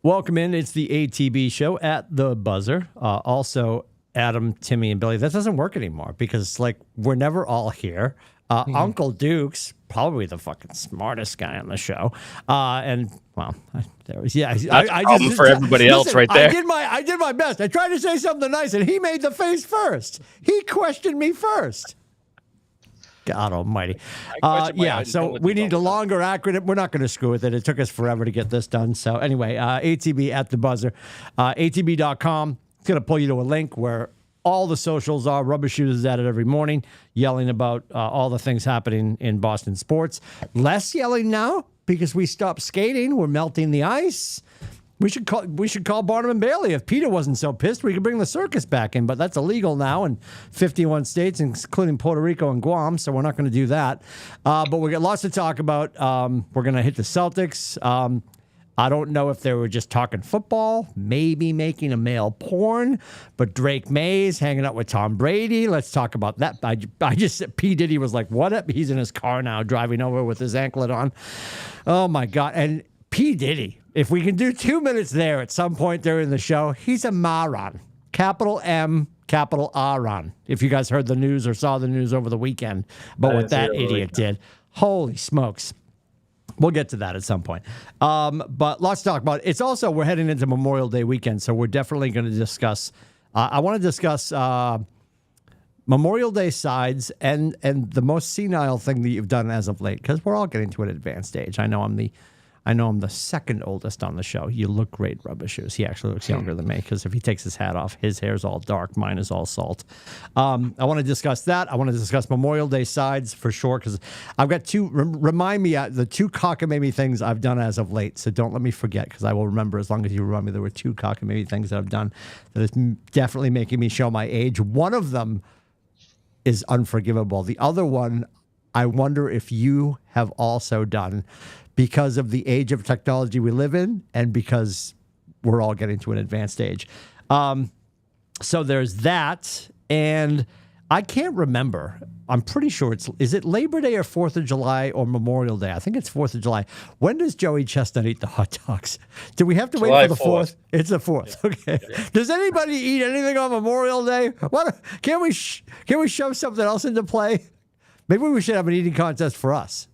Welcome in. It's the ATB show at the buzzer. Also, Adam, Timmy, and Billy. That doesn't work anymore because, we're never all here. Uncle Duke's probably the fucking smartest guy on the show. I just for everybody else right there. I did my best. I tried to say something nice, and he made the face first. He questioned me first. God almighty. So we need a longer acronym. We're not going to screw with it. It took us forever to get this done. So anyway, ATB at the buzzer. ATB.com. It's going to pull you to a link where all the socials are. Rubber Shoes is at it every morning, yelling about all the things happening in Boston sports. Less yelling now because we stopped skating. We're melting the ice. We should call Barnum and Bailey. If Peter wasn't so pissed, we could bring the circus back in, but that's illegal now in 51 states, including Puerto Rico and Guam, so we're not going to do that. But we got lots to talk about. We're going to hit the Celtics. I don't know if they were just talking football, maybe making a male porn, but Drake Mays hanging out with Tom Brady. Let's talk about that. I just said P. Diddy was like, what? He's in his car now driving over with his anklet on. Oh, my God. And P. Diddy, if we can do 2 minutes there at some point during the show, he's a moron. Capital M, capital R-on. If you guys heard the news or saw the news over the weekend about what that idiot did. Holy smokes. We'll get to that at some point. But lots to talk about. It's also, we're heading into Memorial Day weekend, so we're definitely going to discuss, I want to discuss Memorial Day sides and the most senile thing that you've done as of late, because we're all getting to an advanced age. I know I'm the second oldest on the show. You look great, Rubber Shoes. He actually looks younger than me because if he takes his hat off, his hair's all dark. Mine is all salt. I want to discuss that. I want to discuss Memorial Day sides for sure because I've got two. Remind me the two cockamamie things I've done as of late. So don't let me forget because I will remember as long as you remind me there were two cockamamie things that I've done that is definitely making me show my age. One of them is unforgivable. The other one, I wonder if you have also done because of the age of technology we live in and because we're all getting to an advanced age. So there's that. And I can't remember. I'm pretty sure is it Labor Day or 4th of July or Memorial Day? I think it's 4th of July. When does Joey Chestnut eat the hot dogs? Do we have to wait for the 4th? It's the 4th. Yeah. Okay. Yeah. Does anybody eat anything on Memorial Day? Can we shove something else into play? Maybe we should have an eating contest for us.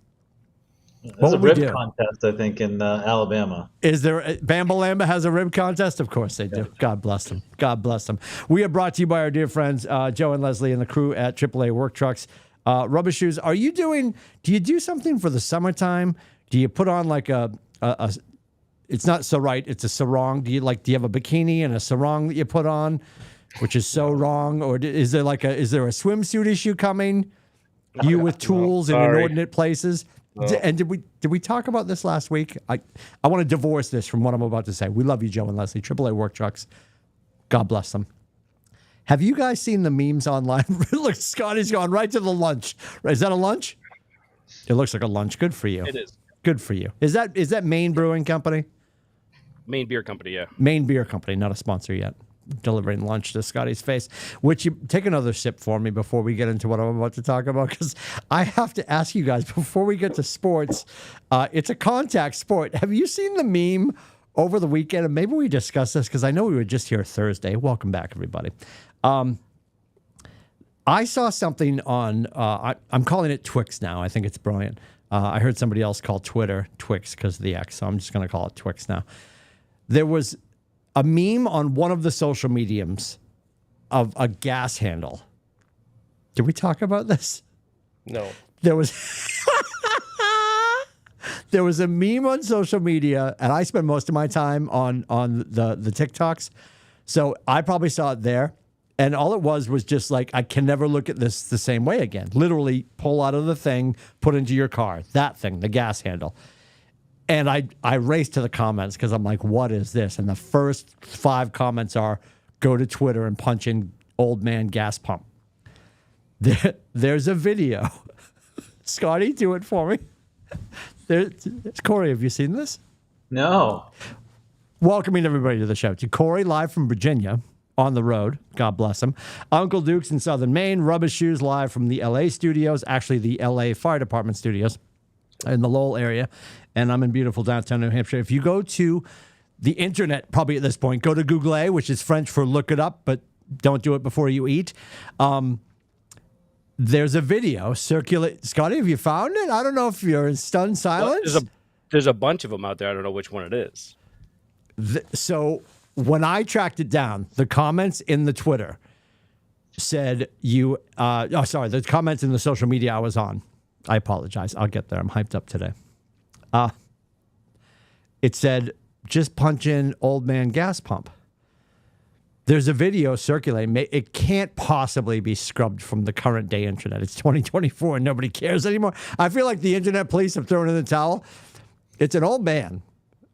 There's a rib contest, I think, in Alabama. Is there? Bambalamba has a rib contest? Of course they do. Yeah. God bless them. God bless them. We are brought to you by our dear friends, Joe and Leslie and the crew at AAA Work Trucks. Rubber Shoes, do you do something for the summertime? Do you put on like a it's not so right, it's a sarong. Do you have a bikini and a sarong that you put on, which is so wrong? Or is there a swimsuit issue coming? You with tools in inordinate places? And did we talk about this last week? I want to divorce this from what I'm about to say. We love you, Joe and Leslie. AAA Work Trucks. God bless them. Have you guys seen the memes online? Look, Scotty's gone right to the lunch. Is that a lunch? It looks like a lunch. Good for you. It is. Good for you. Is that Maine Brewing Company? Maine Beer Company, yeah. Maine Beer Company, not a sponsor yet. Delivering lunch to Scotty's face. Which you take another sip for me before we get into what I'm about to talk about, because I have to ask you guys before we get to sports. It's a contact sport. Have you seen the meme over the weekend? And maybe we discussed this because I know we were just here Thursday. Welcome back, everybody. I saw something on. I'm calling it Twix now. I think it's brilliant. I heard somebody else call Twitter Twix because of the X, so I'm just going to call it Twix now. There was a meme on one of the social mediums of a gas handle. Did we talk about this? No. There was a meme on social media, and I spend most of my time on the TikToks. So I probably saw it there. And all it was just like, I can never look at this the same way again. Literally pull out of the thing, put into your car. That thing, the gas handle. And I raced to the comments because I'm like, what is this? And the first 5 comments are, go to Twitter and punch in old man gas pump. There's a video. Scotty, do it for me. Corey, have you seen this? No. Welcoming everybody to the show. To Corey, live from Virginia, on the road. God bless him. Uncle Duke's in Southern Maine. Rubber Shoes live from the L.A. studios, actually the L.A. Fire Department studios in the Lowell area. And I'm in beautiful downtown New Hampshire. If you go to the internet probably at this point. Go to Google, which is French for look it up, but don't do it before you eat. There's a video circulate. Scotty, have you found it? I don't know if you're in stunned silence. Well, there's a bunch of them out there. I don't know which one it is. So when I tracked it down, the comments in the Twitter said the comments in the social media I was on. I apologize. I'll get there. I'm hyped up today. It said, just punch in old man gas pump. There's a video circulating. It can't possibly be scrubbed from the current day internet. It's 2024 and nobody cares anymore. I feel like the internet police have thrown in the towel. It's an old man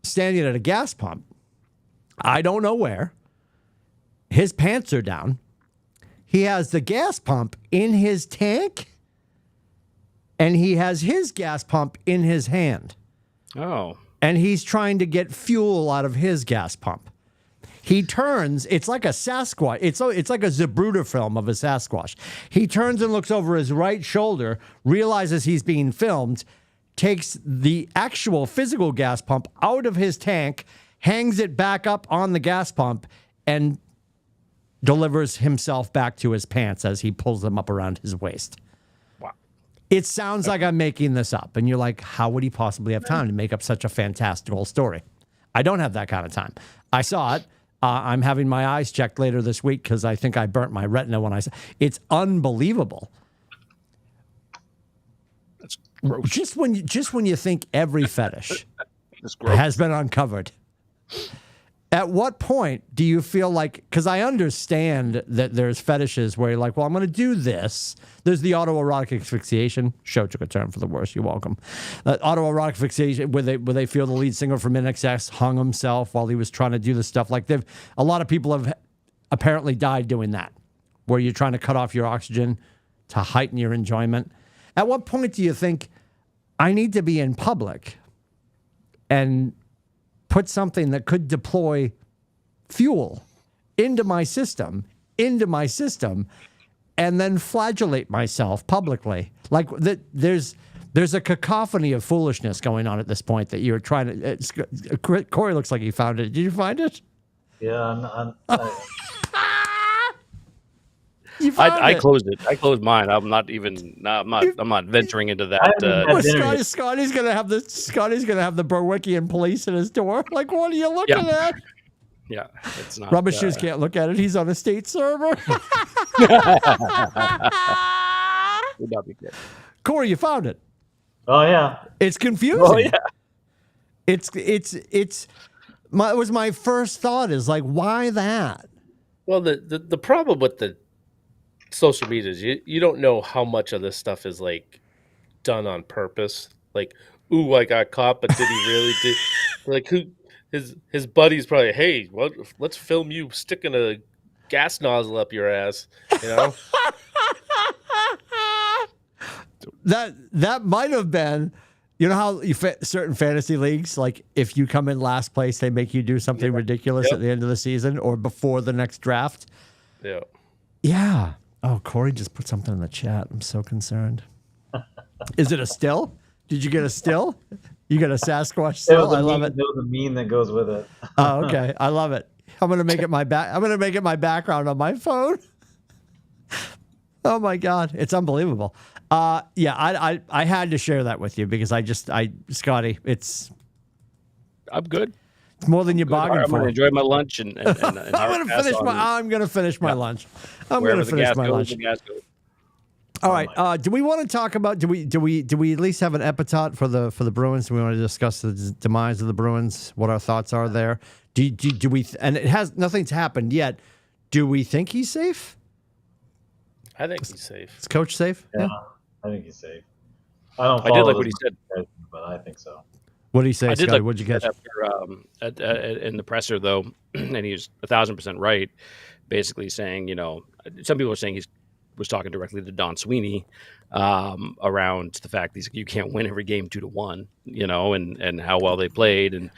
standing at a gas pump. I don't know where. His pants are down. He has the gas pump in his tank, and he has his gas pump in his hand. Oh. And he's trying to get fuel out of his gas pump. He turns, it's like a Sasquatch. It's like a Zapruder film of a Sasquatch. He turns and looks over his right shoulder, realizes he's being filmed, takes the actual physical gas pump out of his tank, hangs it back up on the gas pump, and delivers himself back to his pants as he pulls them up around his waist. Wow. It sounds like I'm making this up. And you're like, how would he possibly have time to make up such a fantastical story? I don't have that kind of time. I saw it. I'm having my eyes checked later this week because I think I burnt my retina when I saw it. It's unbelievable. That's gross. Just when you think every fetish That's gross. has been uncovered, at what point do you feel like, because I understand that there's fetishes where you're like, well, I'm going to do this. There's the autoerotic asphyxiation. Show took a turn for the worse. You're welcome. Autoerotic asphyxiation where they feel the lead singer from NXS hung himself while he was trying to do the stuff. Like a lot of people have apparently died doing that, where you're trying to cut off your oxygen to heighten your enjoyment. At what point do you think I need to be in public and put something that could deploy fuel into my system, and then flagellate myself publicly? Like there's a cacophony of foolishness going on at this point that you're trying to. Corey looks like he found it. Did you find it? Yeah, You found I it. closed it. I closed mine. I'm not venturing into that. Scotty's gonna have the Berwickian police at his door. Like, what are you looking at? Yeah, it's not. Rubber Shoes can't look at it. He's on a state server. Would not be good. Corey, you found it. Oh yeah. It's confusing. Oh yeah. It was my first thought is like, why that? Well, the problem with the social media is you don't know how much of this stuff is like done on purpose. Like, ooh, I got caught, but did he really do? Like, who? His buddy's probably, hey, let's film you sticking a gas nozzle up your ass. You know. That might have been. You know how certain fantasy leagues, like if you come in last place, they make you do something ridiculous at the end of the season or before the next draft? Yeah. Yeah. Oh, Corey just put something in the chat. I'm so concerned. Is it a still? Did you get a still? You got a Sasquatch still? I love it. It was a meme that goes with it. Oh, okay. I love it. I'm gonna make it my background on my phone. Oh my God, it's unbelievable. Yeah, I had to share that with you because Scotty, I'm good. It's more than you bargained I'm for. gonna enjoy my lunch and I'm gonna finish my lunch. I'm gonna finish my lunch. All right. Do we want to talk about? Do we at least have an epitaph for the Bruins? Do we want to discuss the demise of the Bruins? What our thoughts are there? Do we? And nothing's happened yet. Do we think he's safe? I think he's safe. Is Coach safe? Yeah, I think he's safe. I did like what he said, but I think so. What did he say, Scotty? Like What'd you catch? In the presser, though, and he was 1,000% right, basically saying, some people are saying he was talking directly to Don Sweeney around the fact that you can't win every game 2-1, and how well they played, and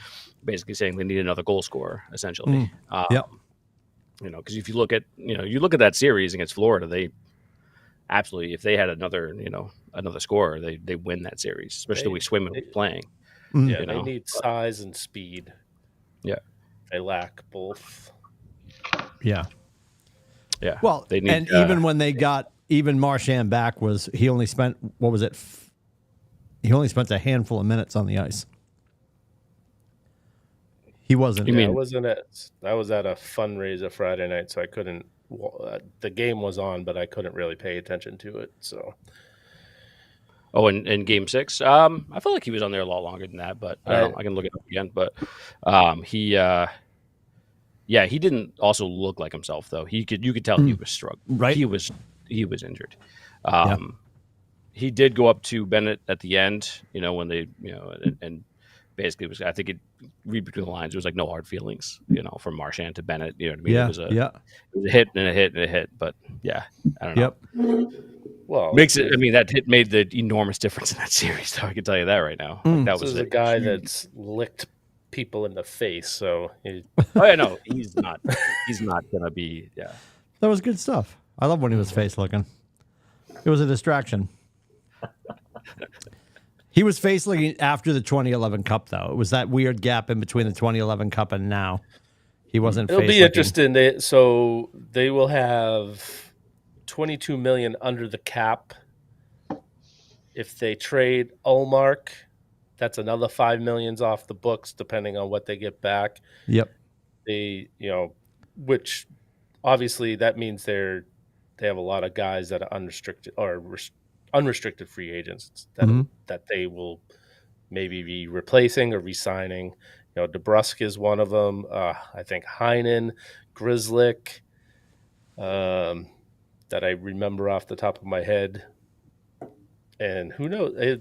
basically saying they need another goal scorer, essentially. Yep. Because if you look at that series against Florida, they absolutely, if they had another scorer, they win that series, especially the way Swayman was playing. Yeah, they need size and speed. Yeah. They lack both. Yeah. Yeah. Well, they need, and even when they got Marchand back, he only spent, what was it? He only spent a handful of minutes on the ice. He wasn't. You mean- I was at a fundraiser Friday night, so I couldn't. The game was on, but I couldn't really pay attention to it. So. Oh, in Game 6, I felt like he was on there a lot longer than that, but I don't know. I can look it up again. But he didn't also look like himself though. You could tell he was struggling. Right. He was injured. He did go up to Bennett at the end. When they and basically was, I think it read between the lines. It was like no hard feelings. From Marchand to Bennett. You know what I mean? Yeah. It was a hit and a hit and a hit. But yeah, I don't know. Yep. Well, makes it. I mean, that hit made the enormous difference in that series. Though I can tell you that right now. That was a guy that's licked people in the face. So, oh yeah, no, he's not. He's not gonna be. Yeah, that was good stuff. I love when he was face looking. It was a distraction. He was face looking after the 2011 Cup, though. It was that weird gap in between the 2011 Cup and now. He wasn't. It'll be interesting. They will have $22 million under the cap. If they trade Ullmark, that's another $5 million off the books, depending on what they get back. Yep. Which obviously that means they have a lot of guys that are unrestricted free agents that they will maybe be replacing or re-signing. DeBrusk is one of them. I think Heinen, Grzelcyk, that I remember off the top of my head. And who knows?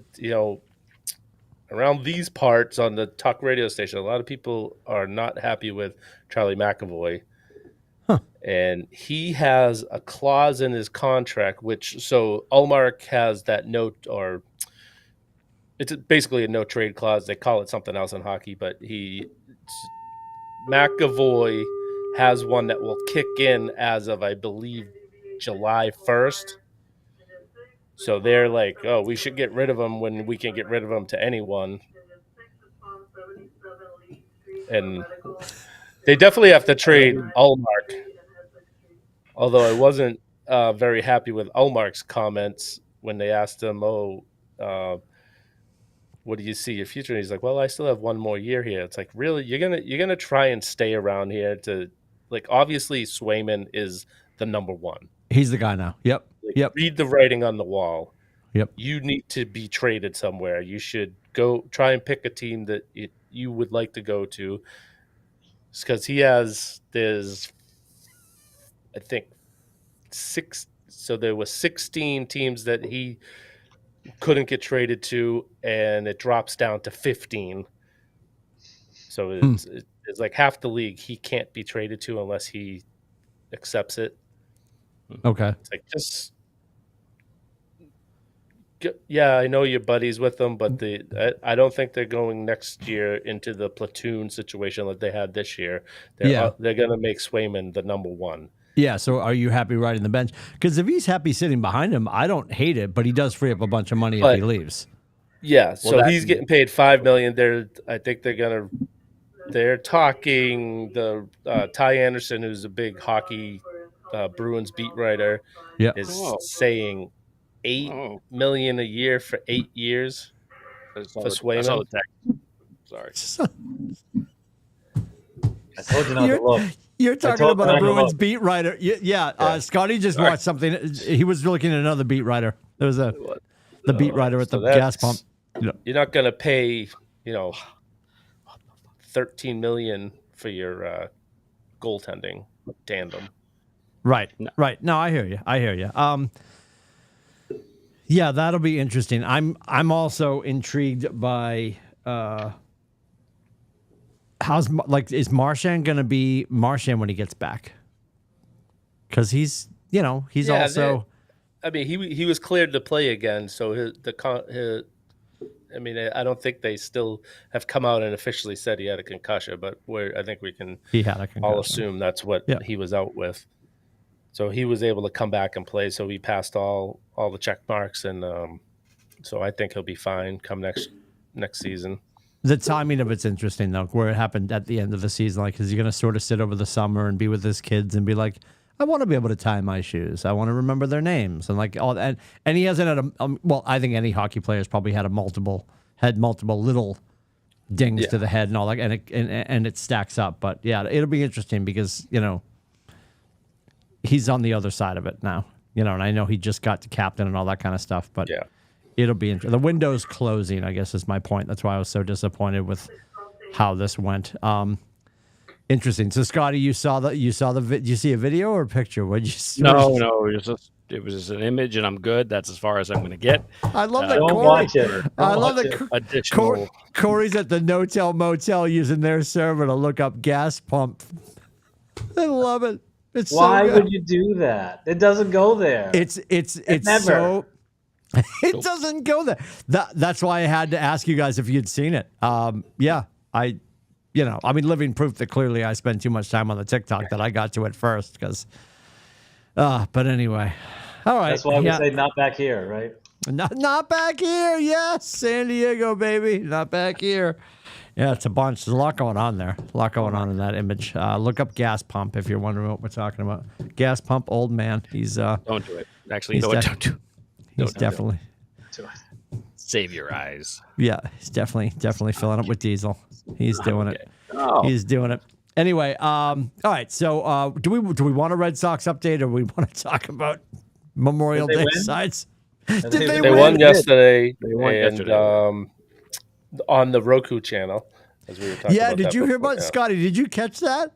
Around these parts on the talk radio station, a lot of people are not happy with Charlie McAvoy. And he has a clause in his contract, so Ullmark has that note, or it's basically a no trade clause. They call it something else in hockey, but McAvoy has one that will kick in as of, I believe, July 1st. So they're like, oh, we should get rid of him when we can get rid of him to anyone. And they definitely have to trade Ullmark. Although I wasn't very happy with Ullmark's comments when they asked him, what do you see your future? And he's like, well, I still have one more year here. It's like, really? You're gonna try and stay around here to, like, obviously Swayman is the number one. He's the guy now. Yep. Yep. Read the writing on the wall. Yep. You need to be traded somewhere. You should go try and pick a team that you would like to go to. Because there's I think 6. So there was 16 teams that he couldn't get traded to, and it drops down to 15. So it's like half the league he can't be traded to unless he accepts it. Okay. It's like, yeah, I know you're buddies with them, but I don't think they're going next year into the platoon situation that they had this year. They're going to make Swayman the number one. Yeah, so are you happy riding the bench? Because if he's happy sitting behind him, I don't hate it, but he does free up a bunch of money if he leaves. Yeah, so he's getting paid $5 million. I think they're talking the Ty Anderson, who's a big hockey Bruins beat writer, is saying $8 million a year for 8 years for Swayman. Sorry. I told you not to look. You're talking about a Bruins beat writer. Scotty just watched something. He was looking at another beat writer. There was the beat writer at the gas pump. You're not going to pay, $13 million for your goaltending tandem. Right. Right. No, I hear you. Yeah, that'll be interesting. I'm also intrigued by is Marchand going to be Marchand when he gets back? Because he's also. I mean, he was cleared to play again, so I don't think they still have come out and officially said he had a concussion, but I think we can all assume that's what he was out with. So he was able to come back and play. So he passed all the check marks, and so I think he'll be fine come next season. The timing of it's interesting though, where it happened at the end of the season. Like, is he going to sort of sit over the summer and be with his kids and be like, I want to be able to tie my shoes. I want to remember their names and like all that. And he hasn't had well, I think any hockey player's probably had multiple little dings to the head and all that, and it stacks up. But yeah, it'll be interesting because he's on the other side of it now. And I know he just got to captain and all that kind of stuff. But it'll be interesting. The window's closing, I guess, is my point. That's why I was so disappointed with how this went. Interesting. So, Scotty, you saw the. Did you see a video or a picture? What did you see? No. It was just an image, and I'm good. That's as far as I'm going to get. I love that. Don't watch it. I love that. Corey's at the No-Tell Motel using their server to look up gas pump. I love it. It's Why so good. would you do that? It doesn't go there. It's never. so. It doesn't go there. That's why I had to ask you guys if you'd seen it. Living proof that clearly I spend too much time on the TikTok that I got to it first because. But anyway, all right. That's why we say not back here, right? Not back here. Yes, San Diego, baby. Not back here. Yeah, it's a bunch. There's a lot going on there. A lot going on in that image. Look up gas pump if you're wondering what we're talking about. Gas pump, old man. He's don't do it. Actually, don't do it. He's definitely. Save your eyes. Yeah, he's definitely filling up with diesel. He's doing it. Oh. He's doing it. Anyway, all right. So, do we want a Red Sox update, or we want to talk about Memorial Day sides? Did They They won yesterday. They won and, yesterday. On the Roku channel, as we were talking about. Did you hear before. about Scotty? Did you catch that?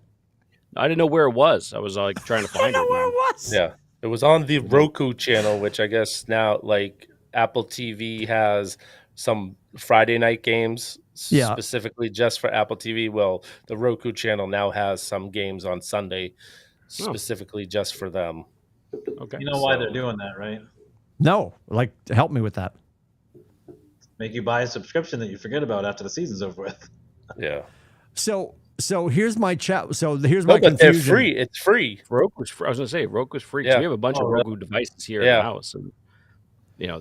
I didn't know where it was. I was like trying to find it. Where it was. Yeah, it was on the Roku channel, which I guess now like Apple TV has some Friday night games specifically just for Apple TV. Well, the Roku channel now has some games on Sunday specifically just for them. Okay. You know why they're doing that, right? No, help me with that. Make you buy a subscription that you forget about after the season's over with. Yeah. So here's my chat. So here's my but confusion. they're free. It's free. Roku's free. I was going to say Roku's free. 'Cause Yeah. we have a bunch of Roku devices here in the house, and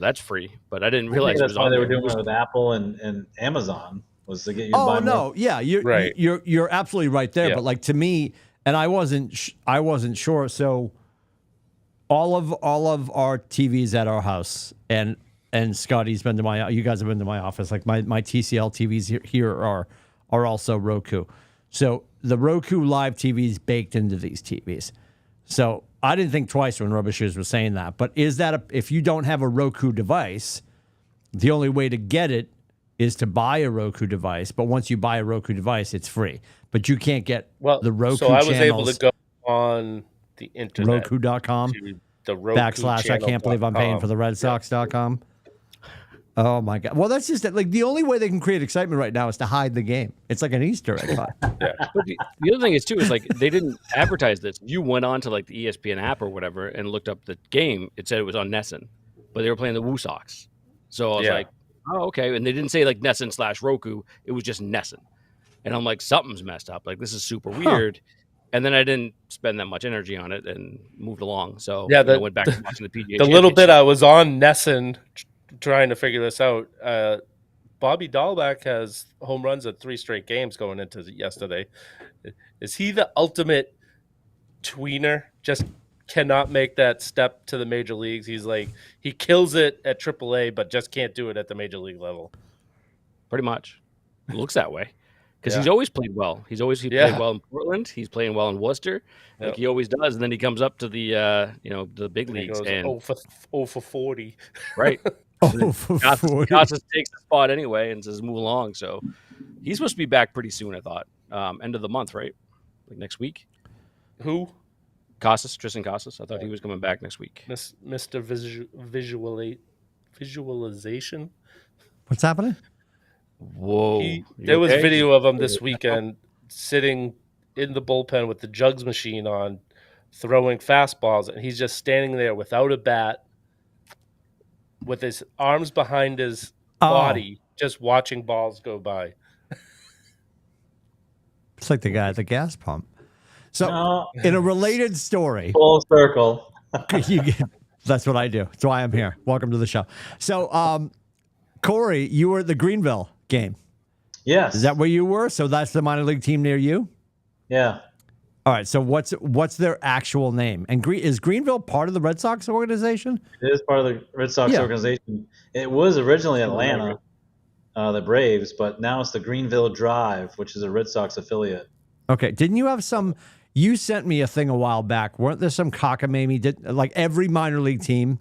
that's free. But I didn't realize that's why they were doing it with Apple and Amazon was to get you to buy more. Yeah, you're absolutely right there. Yeah. But like to me, and I wasn't sure. So all of our TVs at our house and Scotty's been to you guys have been to my office. Like my TCL TVs here are also Roku. So the Roku Live TV is baked into these TVs. So I didn't think twice when Robishoes was saying that. But is that if you don't have a Roku device, the only way to get it is to buy a Roku device. But once you buy a Roku device, it's free. But you can't get the Roku so I was channels. able to go on the internet. Roku.com. The Roku / I can't believe I'm paying for the Red Sox.com. Oh my God. Well, that's just like the only way they can create excitement right now is to hide the game. It's like an Easter egg hunt. But the other thing is too is like they didn't advertise this. You went on to like the ESPN app or whatever and looked up the game. It said it was on Nesson, but they were playing the Woo Sox. So I was like, oh, okay. And they didn't say like Nesson / Roku. It was just Nesson. And I'm like, something's messed up. Like this is super weird. And then I didn't spend that much energy on it and moved along. So I went back to watching the PGA. The little bit I was on Nesson trying to figure this out. Bobby Dahlbeck has home runs at 3 straight games going into yesterday. Is he the ultimate tweener? Just cannot make that step to the major leagues. He's like, he kills it at AAA, but just can't do it at the major league level. Pretty much. It looks that way. Because he's always played well. He played well in Portland. He's playing well in Worcester, like he always does. And then he comes up to the the big leagues and 0 for 40. Right. 0 for 40. Casas takes the spot anyway and says move along. So he's supposed to be back pretty soon. I thought end of the month, right? Like next week. Who? Tristan Casas. I thought he was coming back next week. Mr. Visualization. What's happening? Whoa. There was video of him this weekend sitting in the bullpen with the jugs machine on, throwing fastballs, and he's just standing there without a bat, with his arms behind his body, just watching balls go by. It's like the guy at the gas pump. So, in a related story, full circle. That's what I do. That's why I'm here. Welcome to the show. So, Corey, you were at the Greenville game. Yes. Is that where you were? So that's the minor league team near you? Yeah. All right. So what's their actual name? And is Greenville part of the Red Sox organization? It is part of the Red Sox Yeah. organization. It was originally Atlanta, the Braves, but now it's the Greenville Drive, which is a Red Sox affiliate. Okay. Didn't you have some? You sent me a thing a while back. Weren't there some cockamamie? Like every minor league team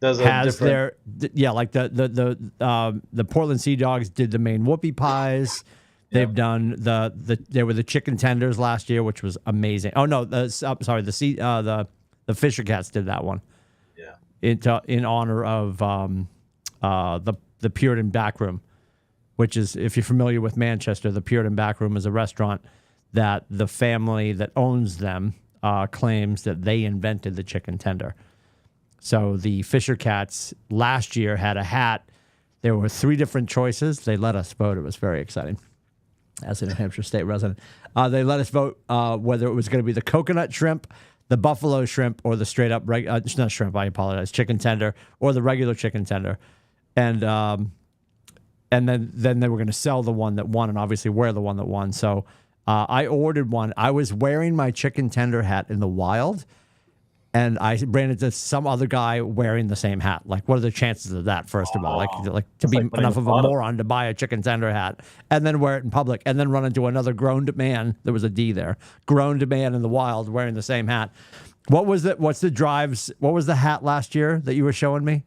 has their like the Portland Sea Dogs did the Maine whoopie pies. They've done they were the chicken tenders last year, which was amazing. Oh no, the Fisher Cats did that one. Yeah. In honor of the Puritan Backroom, which is, if you're familiar with Manchester, the Puritan Backroom is a restaurant that the family that owns them claims that they invented the chicken tender. So the Fisher Cats last year had a hat. There were 3 different choices. They let us vote. It was very exciting. As a New Hampshire state resident, they let us vote whether it was going to be the coconut shrimp, the buffalo shrimp, or the straight up not shrimp. I apologize, chicken tender, or the regular chicken tender, and then they were going to sell the one that won, and obviously wear the one that won. So I ordered one. I was wearing my chicken tender hat in the wild, and I ran into some other guy wearing the same hat. Like, what are the chances of that? First of all, like to be enough of a moron to buy a chicken tender hat and then wear it in public, and then run into another grown man. There was a D there. Grown man in the wild wearing the same hat. What was it? What's the drives? What was the hat last year that you were showing me?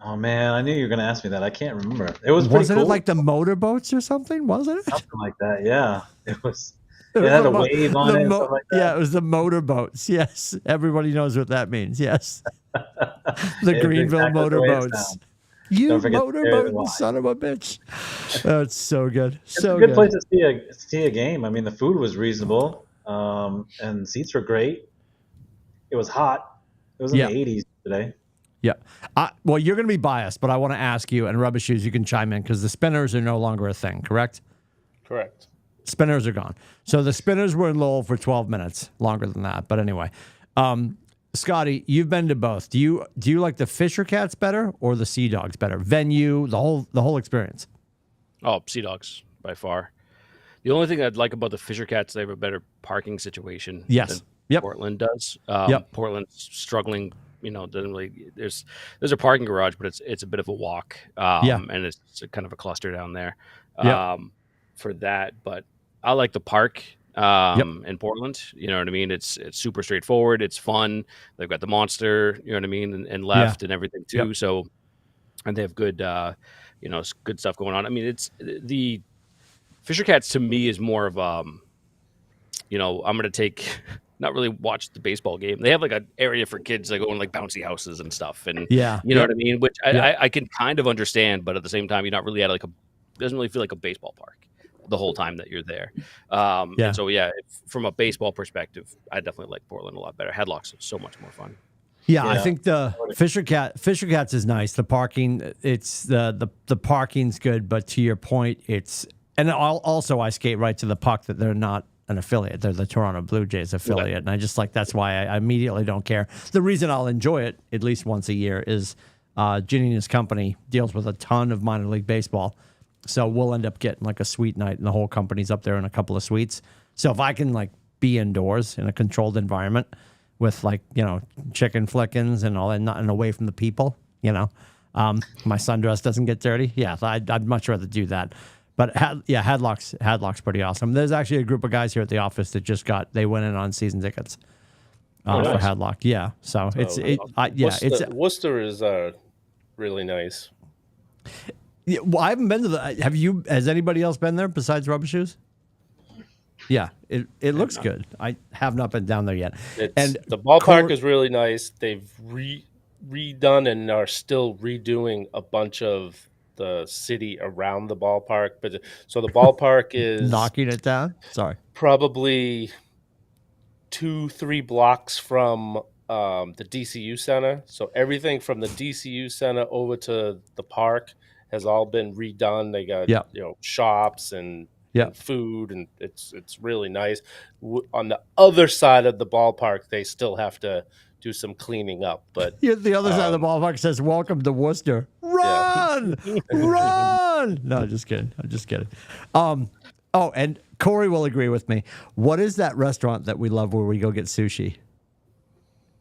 Oh man, I knew you were going to ask me that. I can't remember. It was wasn't cool. It like the motorboats or something? Wasn't it something like that? Yeah, it was. It had a wave on it and stuff like that. Yeah, it was the motorboats. Yes. Everybody knows what that means. Yes. The Greenville motorboats. You motorboat son of a bitch. Oh, it's so good. It's a good place to see a game. I mean, the food was reasonable, and seats were great. It was hot. It was in the 80s today. Yeah. Well, you're going to be biased, but I want to ask you, and Rubber Shoes, you can chime in, because the spinners are no longer a thing, correct? Correct. Spinners are gone. So the spinners were in Lowell for 12 minutes, longer than that. But anyway, Scotty, you've been to both. Do you like the Fisher Cats better or the Sea Dogs better? Venue, the whole experience. Oh, Sea Dogs by far. The only thing I'd like about the Fisher Cats, they have a better parking situation. Yes. Than Portland does. Portland's struggling. Doesn't really. There's a parking garage, but it's a bit of a walk. And it's kind of a cluster down there. For that, but I like the park in Portland. You know what I mean? It's super straightforward. It's fun. They've got the monster, you know what I mean, and left and everything too. Yep. So, and they have good, good stuff going on. I mean, it's the Fisher Cats to me is more of I'm going to take. Not really watch the baseball game. They have like an area for kids that go in like bouncy houses and stuff, and you know what I mean. Which I can kind of understand, but at the same time, you're not really at doesn't really feel like a baseball park the whole time that you're there. And so from a baseball perspective, I definitely like Portland a lot better. Hadlock's so much more fun. Yeah, I think the Fisher Cats is nice. The parking, it's the parking's good, but to your point, also I skate right to the puck that they're not an affiliate. They're the Toronto Blue Jays affiliate, and I just that's why I immediately don't care. The reason I'll enjoy it at least once a year is Ginny and his company deals with a ton of minor league baseball. So we'll end up getting like a suite night, and the whole company's up there in a couple of suites. So if I can be indoors in a controlled environment with chicken flickings and all that, and away from the people, my sundress doesn't get dirty. Yeah, I'd much rather do that. But Hadlock's pretty awesome. There's actually a group of guys here at the office that they went in on season tickets for Hadlock. Yeah, so Worcester is really nice. Yeah, well, I haven't been to has anybody else been there besides Rubber Shoes? Yeah, it looks good. I have not been down there yet. And the ballpark is really nice. They've redone and are still redoing a bunch of the city around the ballpark. But so the ballpark is knocking it down. Sorry, probably 2-3 blocks from the DCU Center. So everything from the DCU Center over to the park has all been redone. They got shops and food, and it's really nice. On the other side of the ballpark, they still have to do some cleaning up. But the other side of the ballpark says, "Welcome to Worcester." Run, run! fun. No, just kidding. I'm just kidding. Oh, and Corey will agree with me. What is that restaurant that we love where we go get sushi?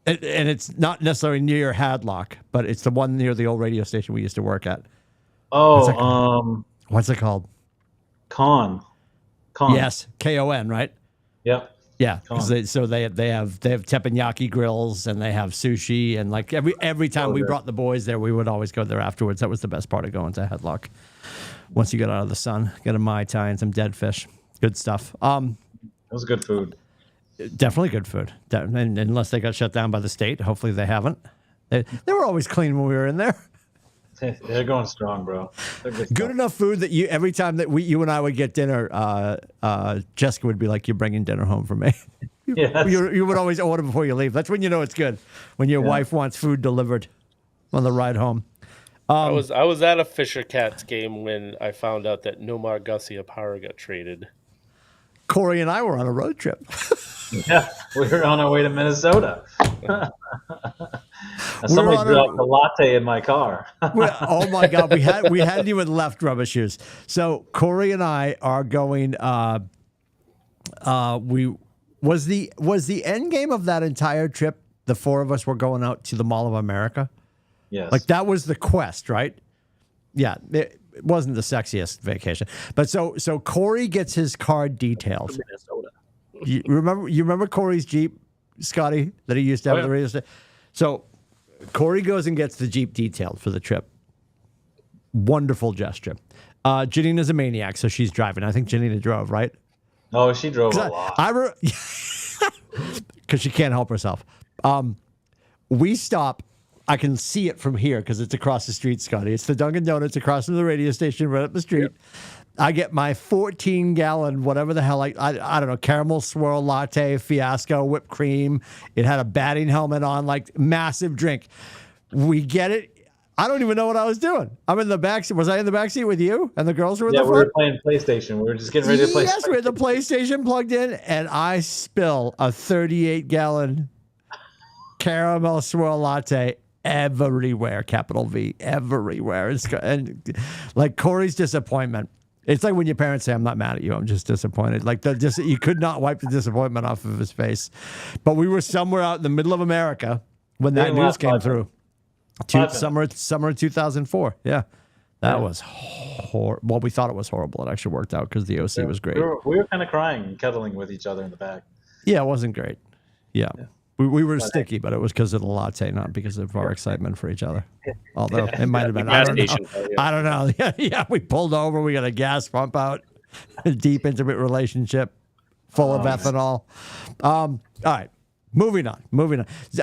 And it's not necessarily near Hadlock, but it's the one near the old radio station we used to work at. Oh, What's it called? Con. Yes, Kon, right? Yep. Yeah, because they have teppanyaki grills and they have sushi, and like every time we brought the boys there, we would always go there afterwards. That was the best part of going to Headlock. Once you get out of the sun, get a Mai Tai and some dead fish, good stuff. It was good food. Definitely good food, and unless they got shut down by the state, hopefully they haven't. They were always clean when we were in there. They're going strong, bro. Good enough food that every time that you and I would get dinner, Jessica would be like, "You're bringing dinner home for me." Yes. You would always order before you leave. That's when you know it's good. When your wife wants food delivered on the ride home. I was at a Fisher Cats game when I found out that Nomar Garcia Parra got traded. Corey and I were on a road trip. Yeah, we were on our way to Minnesota. Somebody dropped a latte in my car. Oh my God, we hadn't even left Rubber Shoes. So Corey and I are going. Was the end game of that entire trip? The four of us were going out to the Mall of America. Yes, like that was the quest, right? Yeah, it wasn't the sexiest vacation, but so Corey gets his car detailed. Minnesota. You remember Corey's Jeep, Scotty, that he used to have at the radio station? So Corey goes and gets the Jeep detailed for the trip. Wonderful gesture. Janina's a maniac, so she's driving. I think Janina drove, right? Oh, she drove a lot. Because she can't help herself. We stop. I can see it from here because it's across the street, Scotty. It's the Dunkin' Donuts across from the radio station right up the street. Yep. I get my 14-gallon, whatever the hell, I don't know, caramel swirl latte, fiasco, whipped cream. It had a batting helmet on, like massive drink. We get it. I don't even know what I was doing. I'm in the back seat. Was I in the back seat with you? And the girls were in the front? Yeah, we were playing PlayStation. We were just getting ready to play. Yes, we had the PlayStation plugged in, and I spill a 38-gallon caramel swirl latte everywhere, capital V, everywhere. And like Corey's disappointment. It's like when your parents say, "I'm not mad at you, I'm just disappointed." Like you could not wipe the disappointment off of his face. But we were somewhere out in the middle of America when that news came through. Summer of 2004. Yeah, that was horrible. Well, we thought it was horrible. It actually worked out because the OC was great. We were kind of crying and cuddling with each other in the back. Yeah, it wasn't great. Yeah. We were sticky, but it was because of the latte, not because of our excitement for each other. Although it might have been. I don't know. Yeah, we pulled over. We got a gas pump out. A deep, intimate relationship full of ethanol. All right. Moving on.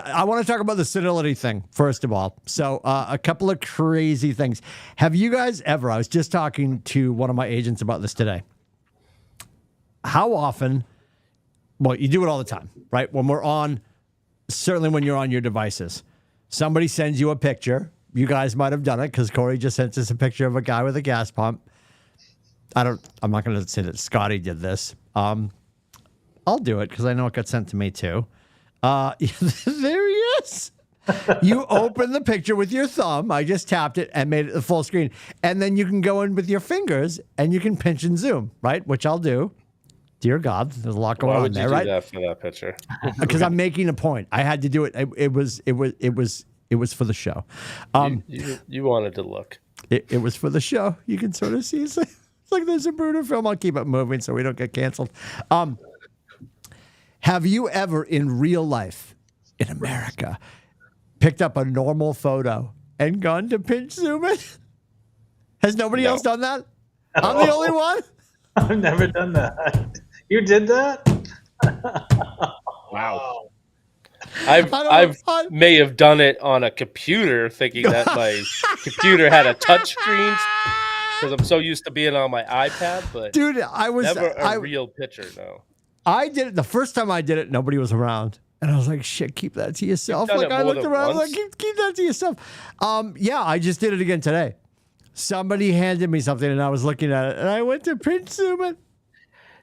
I want to talk about the senility thing, first of all. So a couple of crazy things. Have you guys ever, I was just talking to one of my agents about this today. How often, well, you do it all the time, right? When we're on, certainly when you're on your devices, somebody sends you a picture. You guys might have done it because Corey just sent us a picture of a guy with a gas pump. I'm not going to say that Scotty did this. I'll do it because I know it got sent to me too. There he is. You open the picture with your thumb. I just tapped it and made it the full screen. And then you can go in with your fingers and you can pinch and zoom, right? Which I'll do. Dear God, there's a lot going on there, right? Why would you do that for that picture? Because I'm making a point. I had to do it. It was for the show. You wanted to look. It was for the show. You can sort of see. It's like there's a Bruno film. I'll keep it moving so we don't get canceled. Have you ever in real life in America picked up a normal photo and gone to pinch zoom it? Has nobody else done that? I'm the only one? I've never done that. You did that? Wow. I may have done it on a computer thinking that my computer had a touch screen because I'm so used to being on my iPad, but dude, never a real picture, no. I did it the first time I did it, nobody was around. And I was like, shit, keep that to yourself. Like I looked around, like keep that to yourself. Yeah, I just did it again today. Somebody handed me something and I was looking at it and I went to pinch zoom it.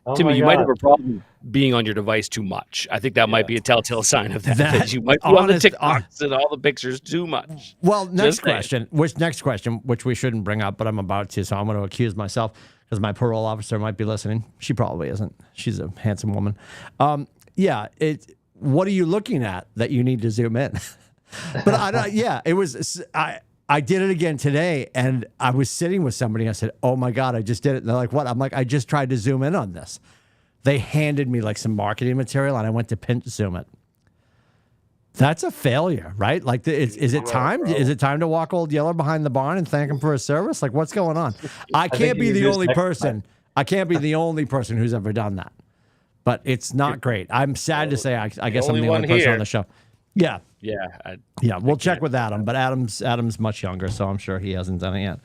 Oh Timmy, my you might God. have a problem being on your device too much. I think that might be a telltale sign of that. That- You might be on the honest- TikToks and all the pictures too much. Well, next Just saying. question, which we shouldn't bring up, but I'm about to, so I'm going to accuse myself because my parole officer might be listening. She probably isn't. She's a handsome woman. What are you looking at that you need to zoom in? But it was. I did it again today, and I was sitting with somebody. I said, "Oh my God, I just did it." And they're like, "What?" I'm like, "I just tried to zoom in on this." They handed me like some marketing material, and I went to pinch zoom it. That's a failure, right? Like, is it time? Is it time to walk Old Yeller behind the barn and thank him for his service? Like, what's going on? I can't be the only person. I can't be the only person who's ever done that. But it's not great. I'm sad to say. I guess I'm the only person on the show. Yeah. Yeah. We'll check with Adam, but Adam's much younger, so I'm sure he hasn't done it yet.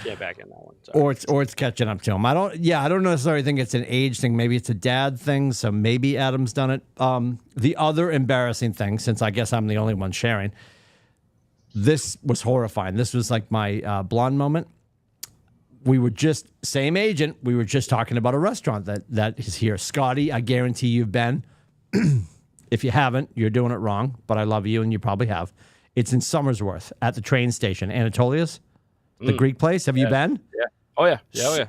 Get back in that one. Sorry. Or it's catching up to him. I don't necessarily think it's an age thing. Maybe it's a dad thing. So maybe Adam's done it. The other embarrassing thing, since I guess I'm the only one sharing, this was horrifying. This was like my blonde moment. We were just same agent. We were just talking about a restaurant that is here. Scotty, I guarantee you've been. If you haven't, you're doing it wrong. But I love you, and you probably have. It's in Somersworth at the train station, Anatolia's. The Greek place. Have you been? Yeah. Oh yeah.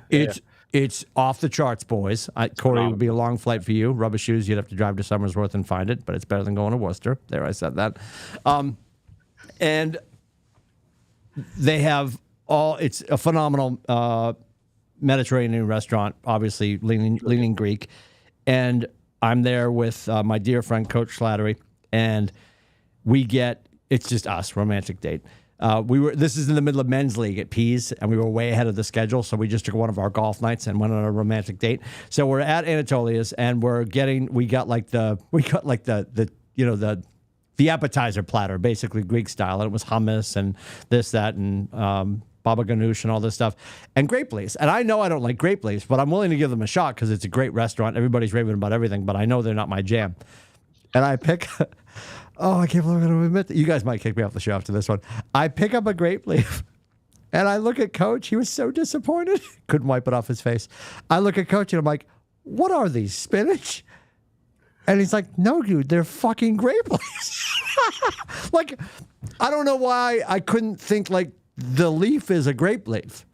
It's off the charts, boys. Corey, it would be a long flight for you. Rubber shoes. You'd have to drive to Somersworth and find it, but it's better than going to Worcester. There, I said that. And they have it's a phenomenal Mediterranean restaurant, obviously leaning Greek. And I'm there with my dear friend, Coach Slattery, and it's just us, romantic date. This is in the middle of men's league at Pease, and we were way ahead of the schedule. So we just took one of our golf nights and went on a romantic date. So we're at Anatolia's, and we got the appetizer platter, basically Greek style. And it was hummus and this, that, and baba ganoush and all this stuff, and grape leaves. And I know I don't like grape leaves, but I'm willing to give them a shot because it's a great restaurant. Everybody's raving about everything, but I know they're not my jam. And I pick. Oh, I can't believe I'm going to admit that. You guys might kick me off the show after this one. I pick up a grape leaf, and I look at Coach. He was so disappointed. Couldn't wipe it off his face. I look at Coach, and I'm like, what are these, spinach? And he's like, no, dude, they're fucking grape leaves. Like, I don't know why I couldn't think, like, the leaf is a grape leaf.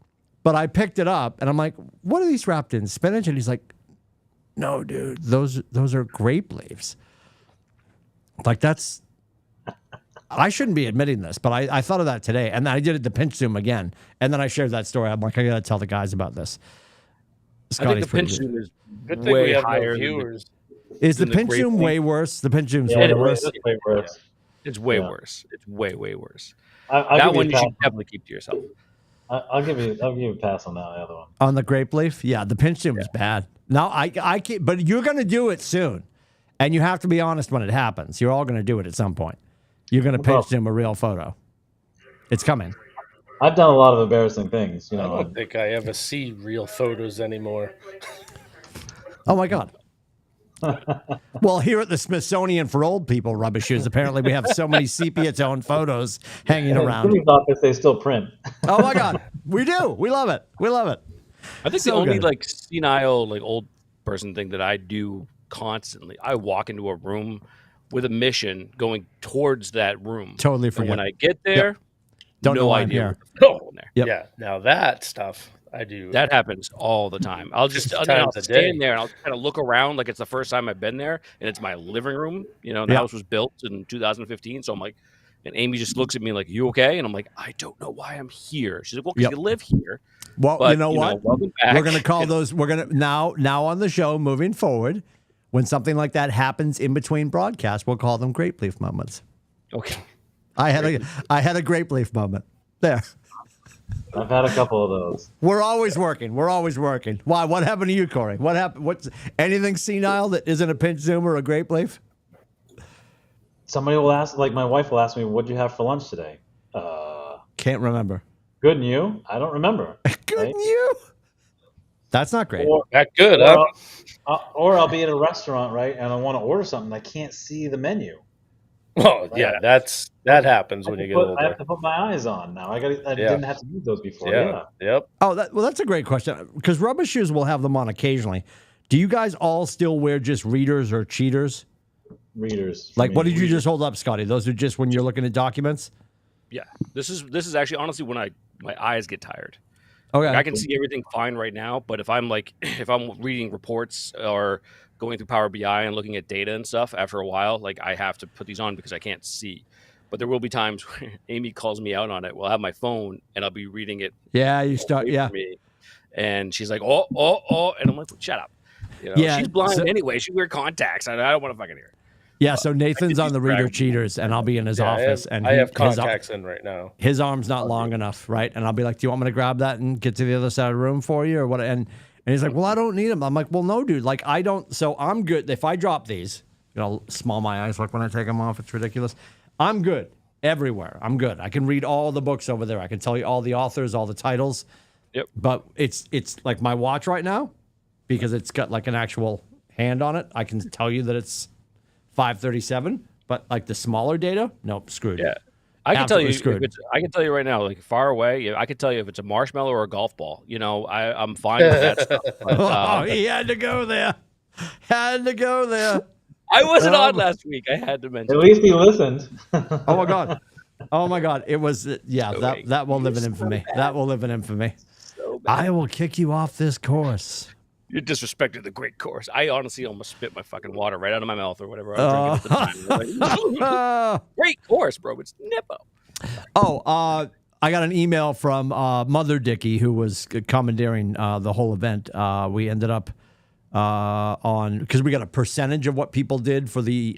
But I picked it up, and I'm like, what are these wrapped in, spinach? And he's like, no, dude, those are grape leaves. Like, I shouldn't be admitting this, but I thought of that today. And then I did it to pinch zoom again. And then I shared that story. I'm like, I got to tell the guys about this. I think the pinch zoom is Good thing we way have higher. no viewers. Is the pinch zoom way worse? The pinch zoom's way worse. It's way worse. It's way worse. It's way, way worse. I'll That give one you a should pass. definitely keep to yourself. I'll give you a pass on that other one. On the grape leaf? Yeah, the pinch zoom is bad. Now, I can't, but you're going to do it soon. And you have to be honest when it happens. You're all going to do it at some point. You're going to pinch zoom a real photo. It's coming. I've done a lot of embarrassing things. I don't think I ever see real photos anymore. Oh, my God. Well, here at the Smithsonian for old people, rubber shoes, apparently we have so many sepia-toned photos hanging around. In office, they still print. Oh, my God. We do. We love it. We love it. I think the only like senile, like old person thing that I do constantly, I walk into a room with a mission going towards that room. Totally And forget. when I get there, Don't know no why I'm idea here. what the fuck's going there. Yep. Yeah, now that stuff I do. That happens all the time. I'll just I'll times a day. stand there and I'll kind of look around like it's the first time I've been there, and it's my living room. You know, the house was built in 2015, so I'm like, and Amy just looks at me like, "You okay?" And I'm like, "I don't know why I'm here." She's like, "Well, because you live here." Well, But, you know what? welcome back. We're going to call those. We're going to now on the show moving forward. When something like that happens in between broadcasts, we'll call them grape leaf moments. Okay. I had a grape leaf moment. There. I've had a couple of those. We're always working. We're always working. Why? What happened to you, Corey? What happened? What's anything senile that isn't a pinch zoom or a grape leaf? Somebody will ask, like my wife will ask me, "What'd you have for lunch today?" Can't remember. Good and you? I don't remember. Good right? you. That's not great. Or, That good, huh? or I'll be at a restaurant, right, and I want to order something. I can't see the menu. Well, yeah, that happens when you get I older. have to put my eyes on now. I didn't have to use those before. Yeah. Yep. Oh, that's a great question because rubber shoes will have them on occasionally. Do you guys all still wear just readers or cheaters? Readers. Like, what did you just hold up, Scotty? Those are just when you're looking at documents? Yeah, this is actually honestly when my eyes get tired. Okay. Like, I can see everything fine right now, but if I'm reading reports or going through Power BI and looking at data and stuff, after a while, like I have to put these on because I can't see. But there will be times where Amy calls me out on it. We'll have my phone and I'll be reading it. Yeah, you start. Yeah. Me, and she's like, oh, and I'm like, shut up. Yeah, she's blind anyway. She wear contacts. I don't want to fucking hear her. Yeah, so Nathan's on the reader cheaters, and I'll be in his office. I have contacts in right now. His arm's not long enough, right? And I'll be like, do you want me to grab that and get to the other side of the room for you or what? And he's like, well, I don't need them. I'm like, well, no, dude. Like, I don't. So I'm good. If I drop these, small my eyes like when I take them off. It's ridiculous. I'm good everywhere. I'm good. I can read all the books over there. I can tell you all the authors, all the titles. Yep. But it's like my watch right now, because it's got like an actual hand on it. I can tell you that it's 5:37, but like the smaller data, nope, screwed. Yeah, I can tell you. I can tell you right now, like far away, I can tell you if it's a marshmallow or a golf ball. I'm fine with that stuff. But, he had to go there. Had to go there. I wasn't on last week. I had to mention. At least he listened. Oh my god. Oh my god. It was that will live in infamy. That will live in infamy. So bad. I will kick you off this course. You disrespected the great course. I honestly almost spit my fucking water right out of my mouth or whatever I was drinking at the time. Great course, bro. It's Nippo. I got an email from Mother Dicky, who was commandeering the whole event. We ended up because we got a percentage of what people did for the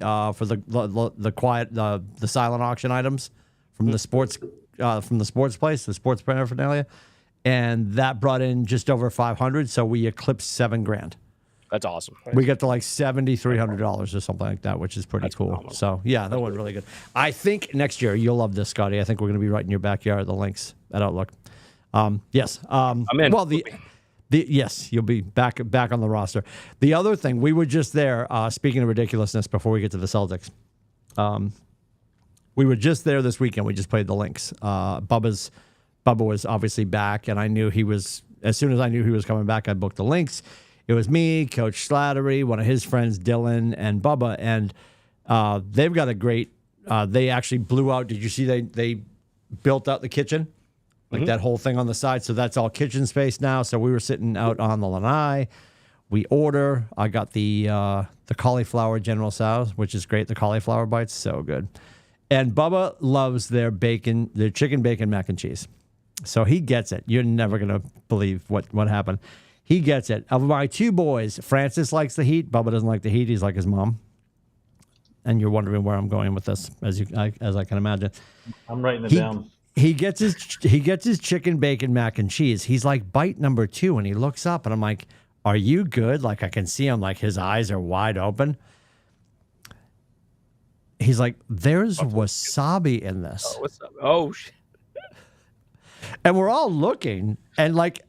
silent auction items from the sports place, the sports paraphernalia. And that brought in just over 500, so we eclipsed $7,000. That's awesome. We got to like $7,300 or something like that, which is pretty cool. Phenomenal. So yeah, that went really good. I think next year you'll love this, Scotty. I think we're going to be right in your backyard. The links at Outlook. Yes. I'm in. Well, yes, you'll be back on the roster. The other thing, we were just there. Speaking of ridiculousness, before we get to the Celtics, we were just there this weekend. We just played the links. Bubba was obviously back, and I knew as soon as I knew he was coming back, I booked the links. It was me, Coach Slattery, one of his friends, Dylan, and Bubba, and they've got a great, they actually blew out, did you see they built out the kitchen? Like that whole thing on the side, so that's all kitchen space now. So we were sitting out on the lanai. We order. I got the cauliflower General Tso's, which is great. The cauliflower bites, so good. And Bubba loves their chicken bacon mac and cheese. So he gets it. You're never going to believe what happened. He gets it. Of my two boys, Francis likes the heat. Bubba doesn't like the heat. He's like his mom. And you're wondering where I'm going with this, as I can imagine. I'm writing it down. He gets his chicken bacon mac and cheese. He's like bite number 2, and he looks up, and I'm like, "Are you good?" Like I can see him, like his eyes are wide open. He's like, "There's wasabi in this." Oh, what's up? Oh shit. And we're all looking, and like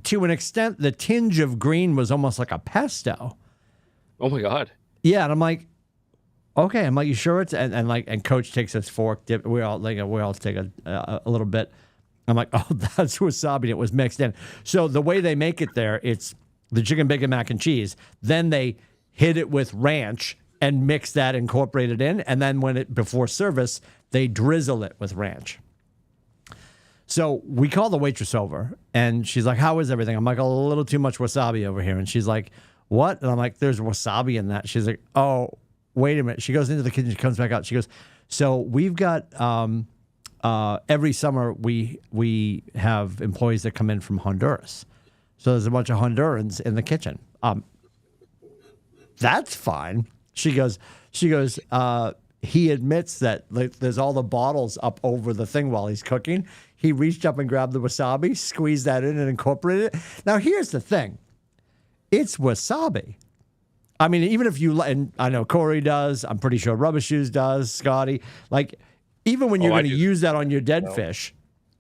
to an extent, the tinge of green was almost like a pesto. Oh my god. Yeah, and I'm like, okay. I'm like, you sure it's and Coach takes his fork. We all take a little bit. I'm like, oh, that's wasabi. And it was mixed in. So the way they make it there, it's the chicken bacon mac and cheese. Then they hit it with ranch and mix that, incorporate it in, and then before service, they drizzle it with ranch. So we call the waitress over, and she's like, "How is everything?" I'm like, "A little too much wasabi over here." And she's like, "What?" And I'm like, "There's wasabi in that." She's like, "Oh, wait a minute." She goes into the kitchen, she comes back out. She goes, "So we've got every summer we have employees that come in from Honduras. So there's a bunch of Hondurans in the kitchen." That's fine. She goes. He admits that there's all the bottles up over the thing while he's cooking. He reached up and grabbed the wasabi, squeezed that in, and incorporated it. Now, here's the thing. It's wasabi. I mean, even if and I know Corey does, I'm pretty sure Rubber Shoes does, Scotty. Like, even when you're going to use that on your dead fish,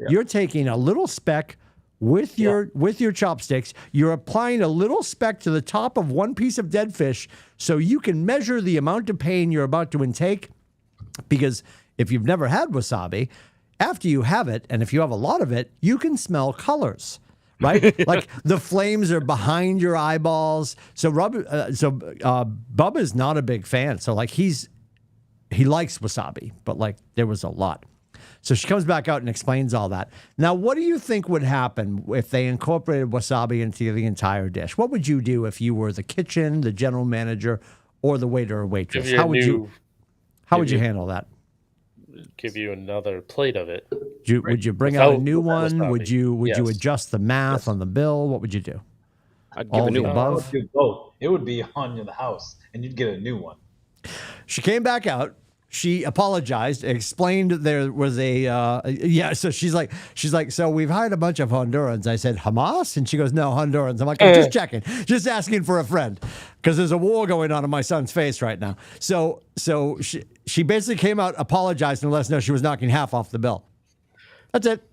you're taking a little speck with your chopsticks. You're applying a little speck to the top of one piece of dead fish so you can measure the amount of pain you're about to intake. Because if you've never had wasabi, after you have it, and if you have a lot of it, you can smell colors, right? Like the flames are behind your eyeballs. So Bubba's not a big fan. So like he likes wasabi, but like there was a lot. So she comes back out and explains all that. Now, what do you think would happen if they incorporated wasabi into the entire dish? What would you do if you were the kitchen, the general manager, or the waiter or waitress? How would you handle that? Give you another plate of it. Would you bring out a new one? wasabi. Would you Yes. adjust the math on the bill? What would you do? I'd give All a new the one. I above. would do both. It would be on the house, and you'd get a new one. She came back out. She apologized, explained there was so she's like, so we've hired a bunch of Hondurans. I said, Hamas? And she goes, no, Hondurans. I'm like, I'm just checking, just asking for a friend because there's a war going on in my son's face right now. So she basically came out, apologized, and let us know she was knocking half off the bill. That's it.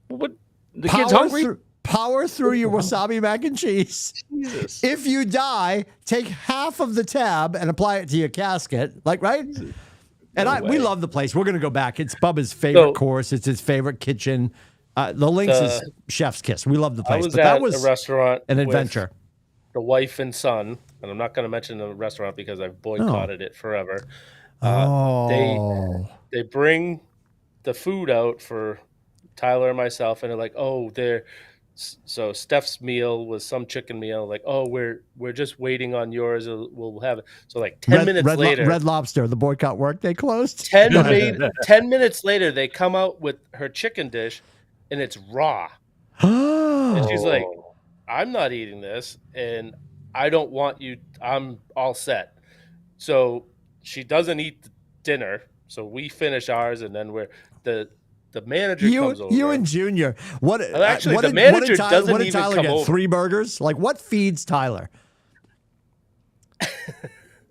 What? The kid's hungry? Power through your wasabi mac and cheese. Jesus. If you die, take half of the tab and apply it to your casket. Like, right? And we love the place. We're going to go back. It's Bubba's favorite course. It's his favorite kitchen. The Lynx is chef's kiss. We love the place. I was but at that was a restaurant an with adventure. the wife and son, and I'm not going to mention the restaurant because I've boycotted it forever. They bring the food out for Tyler and myself, and they're like, so Steph's meal was some chicken meal. Like, we're just waiting on yours. We'll have it. So like 10 minutes later, Red Lobster, the boycott worked. They closed. 10 minutes later, they come out with her chicken dish, and it's raw. And she's like, I'm not eating this, and I don't want you. I'm all set. So she doesn't eat dinner. So we finish ours, and then the manager comes over. You and Junior. The manager doesn't even Tyler come get? over. 3 burgers? Like, what feeds Tyler?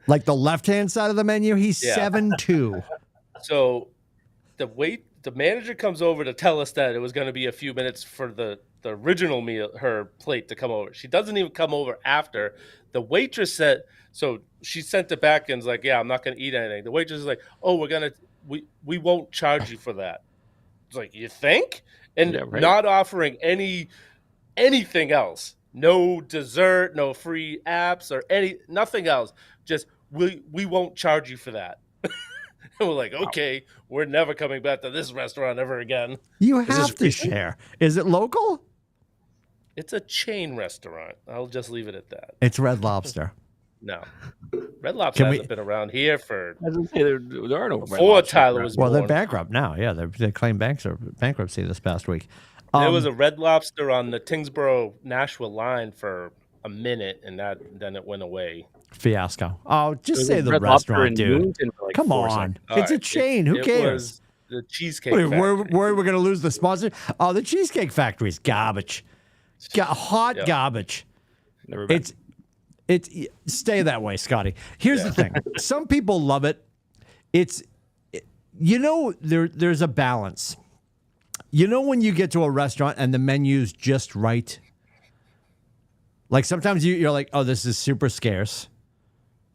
Like the left-hand side of the menu? He's 7'2". So the manager comes over to tell us that it was going to be a few minutes for the original meal, her plate, to come over. She doesn't even come over after. The waitress said, so she sent it back and was like, yeah, I'm not going to eat anything. The waitress is like, we won't charge you for that. It's like, you think? And not offering anything else. No dessert, no free apps or nothing else. Just we won't charge you for that. And we're like, okay, we're never coming back to this restaurant ever again. You have to share. Is it local? It's a chain restaurant. I'll just leave it at that. It's Red Lobster. No. Red Lobster hasn't been around here for... There are no before Tyler was born. Well, they're bankrupt now. Yeah, they claimed bankruptcy this past week. There was a Red Lobster on the Tingsboro-Nashville line for a minute, and then it went away. Fiasco. Oh, just say the restaurant, dude. Come on. It's a chain. Who cares? It was the Cheesecake Factory. We're going to lose the sponsor? Oh, the Cheesecake Factory is garbage. Hot garbage. Never been. It's stay that way, Scotty. Here's the thing. Some people love it. There's a balance. You know when you get to a restaurant and the menu's just right? Like sometimes you're like, oh, this is super scarce.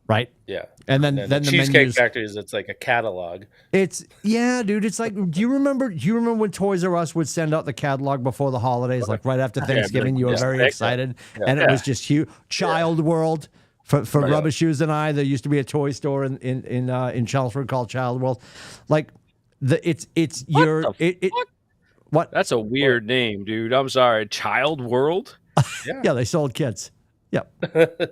Right? Yeah. And then the Cheesecake Factory it's like a catalog. Dude. It's like, do you remember when Toys R Us would send out the catalog before the holidays, like right after Thanksgiving? You were very excited, and it was just huge. Child World for Rubber Shoes and I. There used to be a toy store in Chelmsford called Child World. Like what? That's a weird name, dude. I'm sorry. Child World? Yeah, they sold kids. Yep.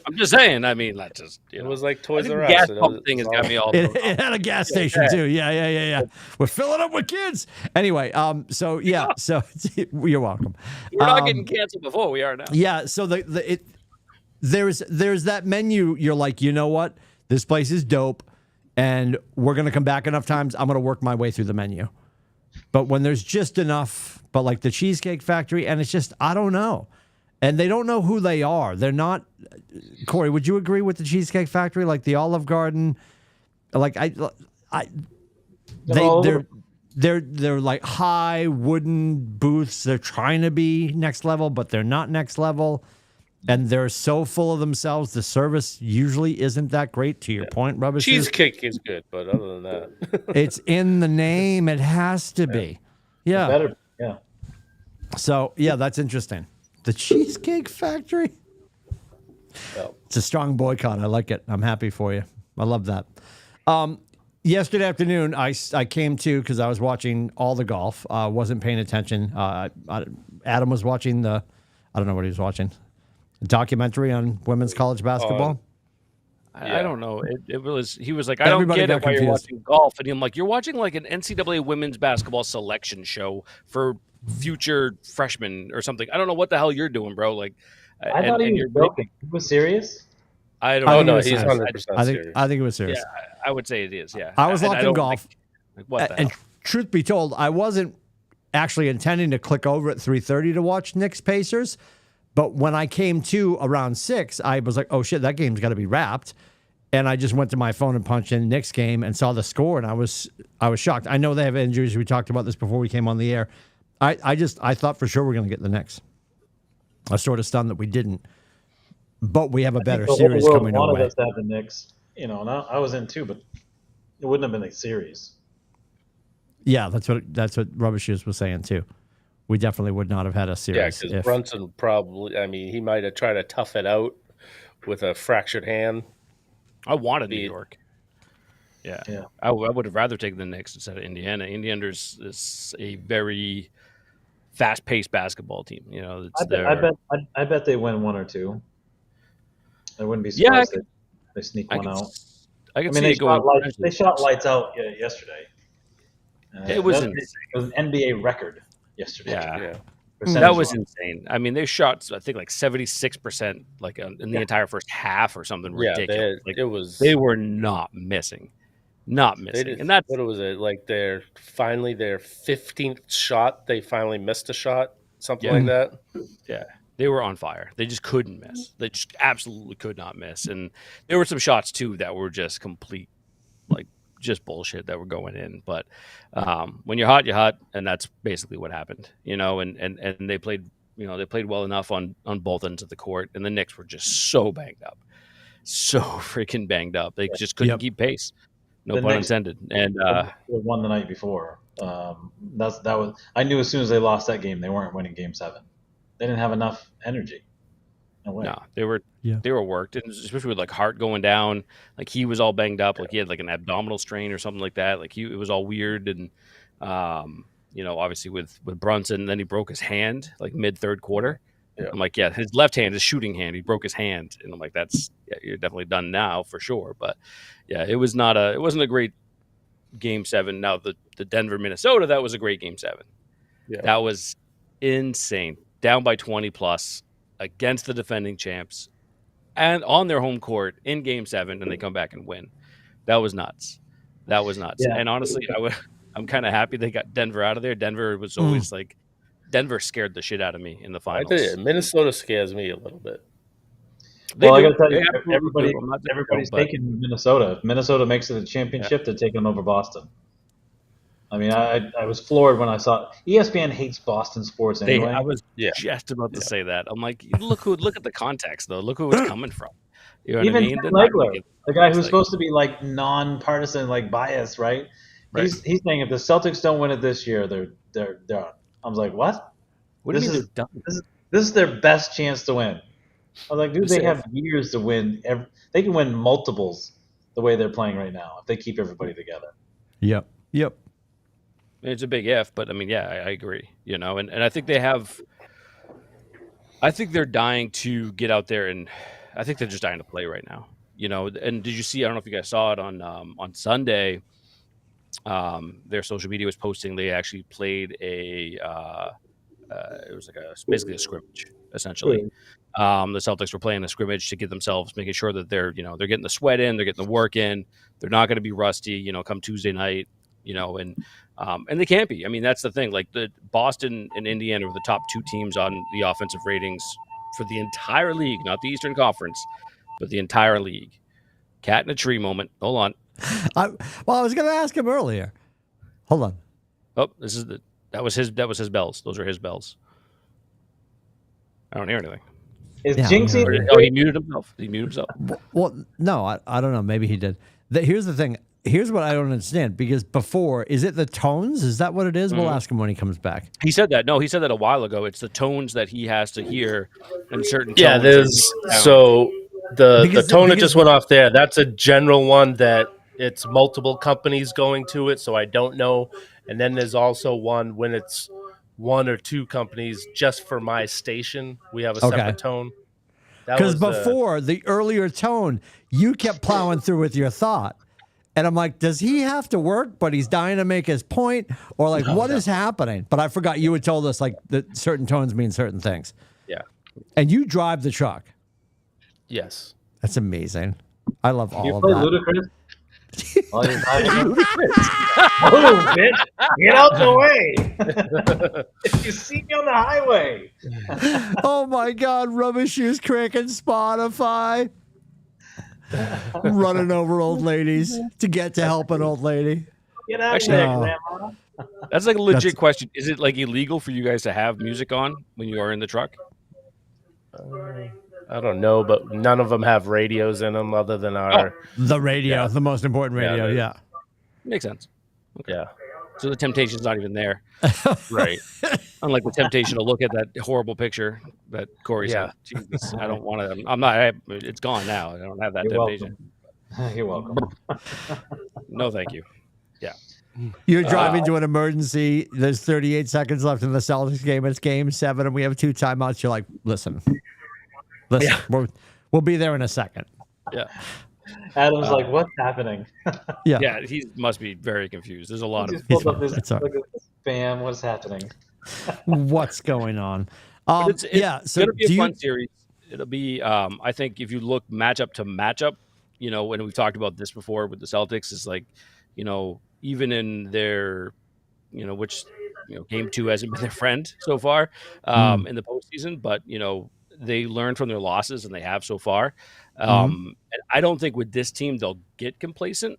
I'm just saying. I mean, that's just it was like Toys R Us. Gas pump thing has got me all. It had a gas station too. Yeah. We're filling up with kids. Anyway, so you're welcome. We're not getting canceled before we are now. Yeah. So there's that menu. You're like, you know what? This place is dope, and we're gonna come back enough times. I'm gonna work my way through the menu. But when there's just enough, but like the Cheesecake Factory, and it's just I don't know. And they don't know who they are. They're not. Corey, would you agree with the Cheesecake Factory, like the Olive Garden? Like they're like high wooden booths. They're trying to be next level, but they're not next level. And they're so full of themselves. The service usually isn't that great. To your point, Rubbish. Cheesecake is good, but other than that, it's in the name. It has to be. Yeah. Better. Yeah. So yeah, that's interesting. The Cheesecake Factory. Well, It's a strong boycott. I like it. I'm happy for you. I love that. Yesterday afternoon, I came to because I was watching all the golf. Wasn't paying attention. Adam was watching I don't know what he was watching. A documentary on women's college basketball. I don't know. It was. He was like, I Everybody don't get got it while you're confused. watching golf, and I'm like, you're watching like an NCAA women's basketball selection show for future freshmen or something. I don't know what the hell you're doing, bro. Like, I thought he was joking. He was serious. I don't I know. think it no, was he's serious. 100% I serious. think it was serious. Yeah, I would say it is. Yeah, I was And locked in don't golf. Like, what the And hell? truth be told, I wasn't actually intending to click over at 3:30 to watch Knicks Pacers. But when I came to around 6, I was like, oh shit, that game's got to be wrapped. And I just went to my phone and punched in Knicks game and saw the score, and I was shocked. I know they have injuries. We talked about this before we came on the air. I thought for sure we're going to get the Knicks. I was sort of stunned that we didn't. But we have a better series the whole world coming our wanted way. us to have the Knicks, and I was in too, but it wouldn't have been a series. Yeah, that's what Rubber Shoes was saying too. We definitely would not have had a Yeah, series. because Brunson probably, I mean, he might have tried to tough it out with a fractured hand. I wanted New York. Yeah. Yeah. I would have rather taken the Knicks instead of Indiana. Indiana is a very fast-paced basketball team. You know, it's I bet they win one or two. I wouldn't be surprised if they sneak one out. I can I mean, see it going. they shot lights out yesterday. It was It was an NBA record yesterday. Yeah. Percentage That was wise. insane. I mean, they shot, I think, like 76%, like in the entire first half or something ridiculous. They were not missing, and that's what was it like? Their 15th shot, they finally missed a shot, something like that. Yeah, they were on fire. They just couldn't miss. They just absolutely could not miss. And there were some shots too that were just complete, like just bullshit that were going in. But when you're hot, and that's basically what happened. You know, and they played, they played well enough on both ends of the court, and the Knicks were just so banged up, so freaking banged up. They just couldn't keep pace. No pun intended. And won the night before. That was. I knew as soon as they lost that game, they weren't winning Game 7. They didn't have enough energy. No, they were worked, and especially with like Hart going down, like he was all banged up, like he had like an abdominal strain or something like that. Like it was all weird, and obviously with Brunson, then he broke his hand like mid third quarter. Yeah. I'm like, his left hand, his shooting hand, he broke his hand, and I'm like, you're definitely done now for sure. But yeah, it wasn't a great Game 7. Now the Denver Minnesota, that was a great Game 7. Yeah. That was insane. Down by 20 plus against the defending champs and on their home court in Game 7, and they come back and win. That was nuts. Yeah. And honestly, I'm kind of happy they got Denver out of there. Denver was always like, Denver scared the shit out of me in the finals. I did. Minnesota scares me a little bit. I got to tell you, everybody's taking Minnesota. If Minnesota makes it a championship, they're taking them over Boston. I mean, I was floored when I saw ESPN hates Boston sports anyway. I was just about to say that. I'm like, look at the context though. Look who it's coming from. You know what I mean? Ken Legler, the guy who's supposed to be like non-partisan, like biased, right? He's saying if the Celtics don't win it this year, they're done. I was like, what? What do you mean they're done? This is their best chance to win. I was like, dude, they have years to win. They can win multiples the way they're playing right now if they keep everybody together. Yep. It's a big if, but I mean, I agree. And I think they have. I think they're dying to get out there, and I think they're just dying to play right now. And did you see? I don't know if you guys saw it on Sunday. Their social media was posting they actually played it was like basically a scrimmage essentially. The Celtics were playing a scrimmage to get themselves, making sure that they're getting the sweat in, they're getting the work in, they're not going to be rusty come Tuesday night, and they can't be. I mean, that's the thing. Like the Boston and Indiana were the top 2 teams on the offensive ratings for the entire league, not the Eastern Conference, but the entire league. Cat in a tree moment. Hold on. I was going to ask him earlier. Hold on. Oh, that was his bells. Those are his bells. I don't hear anything. Is Jinxie? Oh, he muted himself. Well, no, I don't know. Maybe he did. Here's the thing. here's what I don't understand, because before, is it the tones? Is that what it is? We'll ask him when he comes back. He said that. No, he said that a while ago. It's the tones that he has to hear in certain tones. Yeah, the tone that just went off there, that's a general one that it's multiple companies going to it, so I don't know. And then there's also one when it's one or two companies just for my station. We have a separate tone. Because before, the earlier tone, you kept plowing through with your thought. And I'm like, does he have to work, but he's dying to make his point? Or like, what is happening? But I forgot you had told us like that certain tones mean certain things. Yeah. And you drive the truck. Yes. That's amazing. I love all you of play that. Ludacris? Oh, bitch! Get out the way! If you see me on the highway. Oh my God! Rubber shoes cranking Spotify, running over old ladies to get to help an old lady. Get out of there, Grandma. That's like a legit question. Is it like illegal for you guys to have music on when you are in the truck? I don't know, but none of them have radios in them other than the radio, the most important radio. Yeah. Makes sense. Okay. Yeah. So the temptation's not even there. Right. Unlike the temptation to look at that horrible picture that Corey sent. Jesus, I don't want to. I'm not. It's gone now. I don't have that temptation. Welcome. You're welcome. No, thank you. Yeah. You're driving to an emergency. There's 38 seconds left in the Celtics game. It's game 7, and we have 2 timeouts. You're like, listen, we'll be there in a second. Yeah. Adam's like, what's happening? Yeah, he must be very confused. There's a lot of. Look at this spam. What's happening? What's going on? It's so going to be a fun series. It'll be, I think, if you look matchup to matchup, when we've talked about this before with the Celtics, is like, even in their, which, game 2 hasn't been their friend so far in the postseason, but, they learn from their losses, and they have so far. And I don't think with this team they'll get complacent.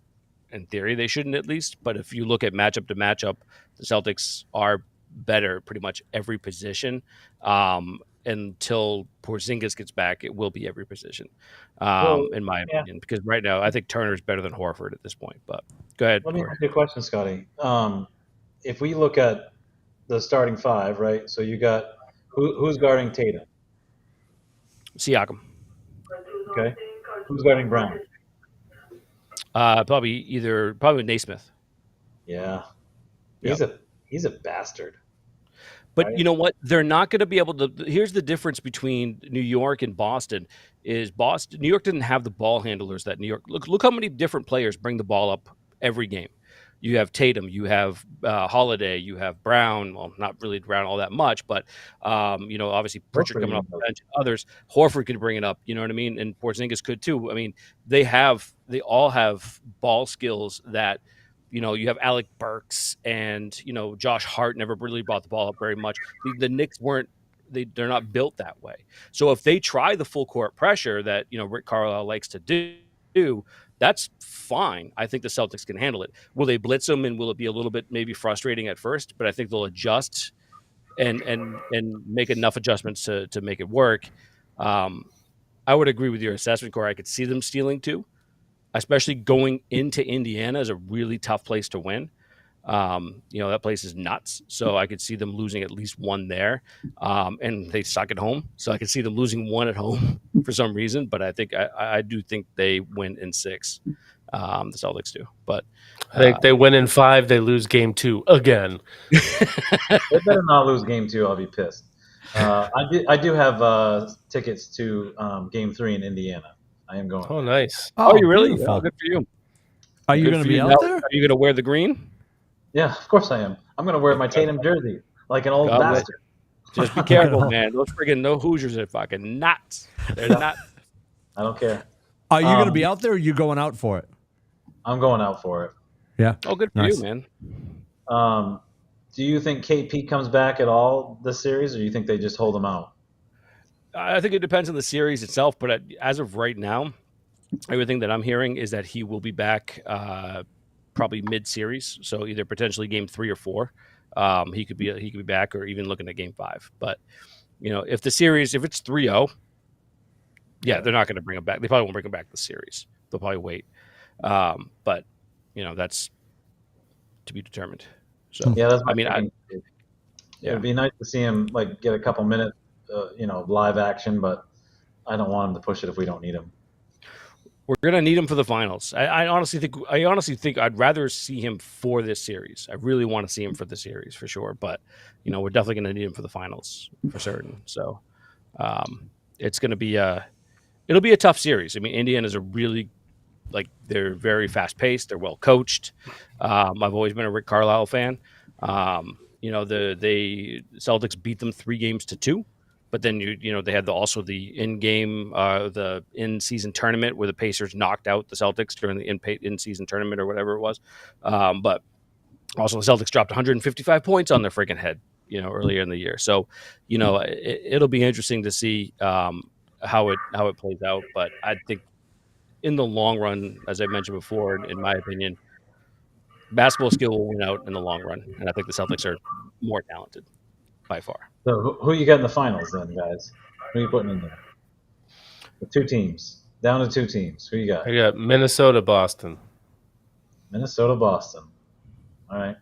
In theory, they shouldn't, at least. But if you look at matchup to matchup, the Celtics are better pretty much every position. Until Porzingis gets back, it will be every position, in my opinion. Because right now, I think Turner's better than Horford at this point. But go ahead. Let me ask you a question, Scotty. If we look at the starting 5, right? So you got who's guarding Tatum? Siakam. Okay. Who's guarding Brown? Probably Naismith. Yeah. He's a bastard. But right? You know what? They're not going to be able to. Here's the difference between New York and Boston. New York didn't have the ball handlers that New York. Look how many different players bring the ball up every game. You have Tatum, you have Holiday, you have Brown. Well, not really Brown all that much, but obviously Pritchard coming off the bench. Others, Horford could bring it up. You know what I mean? And Porzingis could too. I mean, they all have ball skills that. You have Alec Burks and, Josh Hart never really brought the ball up very much. The Knicks they're not built that way. So if they try the full court pressure that, Rick Carlisle likes to do, that's fine. I think the Celtics can handle it. Will they blitz them, and will it be a little bit maybe frustrating at first? But I think they'll adjust and make enough adjustments to make it work. I would agree with your assessment, Corey. I could see them stealing too. Especially going into Indiana is a really tough place to win. That place is nuts. So I could see them losing at least one there. And they suck at home. So I could see them losing one at home for some reason. But I do think they win in 6. The Celtics do. But they win in 5. They lose game 2 again. They better not lose game 2. I'll be pissed. I do have tickets to game 3 in Indiana. I am going. Oh, nice. Oh, you really? Beautiful. Oh, good for you. Are you going to be out there? Are you going to wear the green? Yeah, of course I am. I'm going to wear my Tatum jersey like an old bastard. Just be careful, man. Those friggin' no Hoosiers are fucking nuts. They're nuts. I don't care. Are you going to be out there, or are you going out for it? I'm going out for it. Yeah. Oh, good for you, man. Do you think KP comes back at all this series, or do you think they just hold him out? I think it depends on the series itself, but as of right now, everything that I'm hearing is that he will be back probably mid-series, so either potentially game 3 or 4. He could be back, or even looking at game 5. But if it's 3-0, they're not going to bring him back. They probably won't bring him back this series. They'll probably wait. But that's to be determined. So yeah, that's my I mean, it'd be nice to see him like get a couple minutes, live action, but I don't want him to push it if we don't need him. we're gonna need him for the finals. I honestly think I'd rather see him for this series. I really want to see him for the series for sure. But we're definitely gonna need him for the finals for certain. So it's gonna be it'll be a tough series. I mean, Indiana's a really they're very fast paced. They're well coached. I've always been a Rick Carlisle fan. The Celtics beat them 3-2. But then they had also the in-game, the in-season tournament where the Pacers knocked out the Celtics during the in-season tournament or whatever it was. But also the Celtics dropped 155 points on their freaking head, earlier in the year. So, it'll be interesting to see how it plays out. But I think in the long run, as I mentioned before, in my opinion, basketball skill will win out in the long run, and I think the Celtics are more talented by far. So who you got in the finals then, guys? Who are you putting in there? The 2 teams. Down to 2 teams. Who you got? I got Minnesota, Boston. Minnesota, Boston. All right.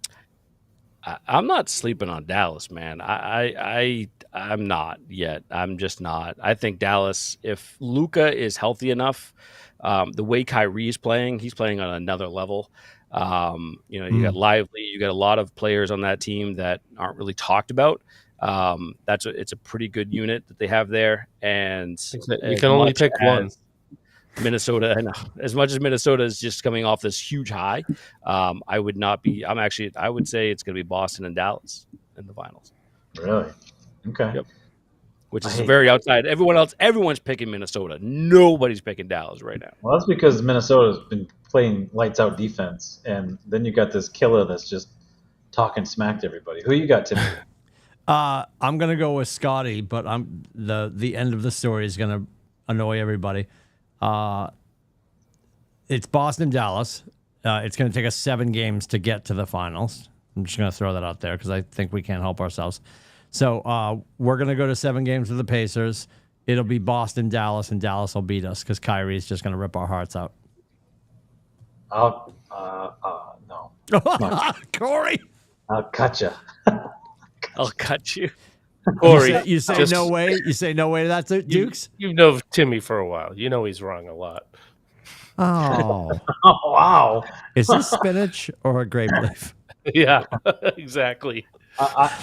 I'm not sleeping on Dallas, man. I'm not yet. I'm just not. I think Dallas, if Luka is healthy enough, the way Kyrie's playing, he's playing on another level. You got Lively, you got a lot of players on that team that aren't really talked about. It's a pretty good unit that they have there, and you can only pick one. Minnesota, I know. As much as Minnesota is just coming off this huge high, I would say it's going to be Boston and Dallas in the finals. Really? Okay. Yep. Which is very outside. Everyone's picking Minnesota. Nobody's picking Dallas right now. Well, that's because Minnesota's been playing lights out defense, and then you got this killer that's just talking smack to everybody. Who you got, Timmy? I'm gonna go with Scotty, but the end of the story is gonna annoy everybody. It's Boston, Dallas. It's gonna take us 7 games to get to the finals. I'm just gonna throw that out there because I think we can't help ourselves. So we're gonna go to 7 games with the Pacers. It'll be Boston, Dallas, and Dallas will beat us because Kyrie's just gonna rip our hearts out. No. Corey, I'll cut you. I'll cut you. Corey, you say no way. You say no way to that, Dukes. You know Timmy for a while. You know he's wrong a lot. Oh, Oh, wow. is this spinach or a grape leaf? Yeah, exactly.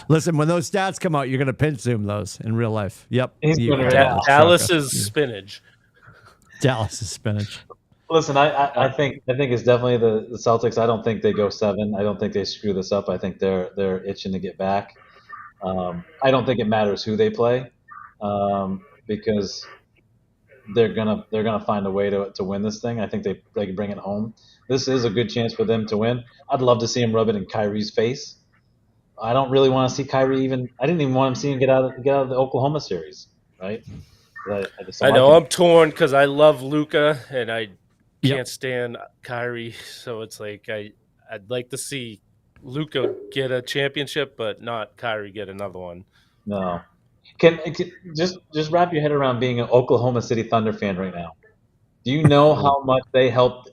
Listen, when those stats come out, you're going to pinch zoom those in real life. Yep. Dallas is spinach. Dallas is spinach. Listen, I think it's definitely the Celtics. I don't think they go 7. I don't think they screw this up. I think they're itching to get back. I don't think it matters who they play, because they're gonna find a way to win this thing. I think they can bring it home. This is a good chance for them to win. I'd love to see him rub it in Kyrie's face. I don't really want to see Kyrie even. I didn't even want him to see him get out of the Oklahoma series, right? I know I'm torn because I love Luka and I can't stand Kyrie. So it's like I'd like to see Luka get a championship, but not Kyrie get another one. No. Can just wrap your head around being an Oklahoma City Thunder fan right now. Do you know how much they helped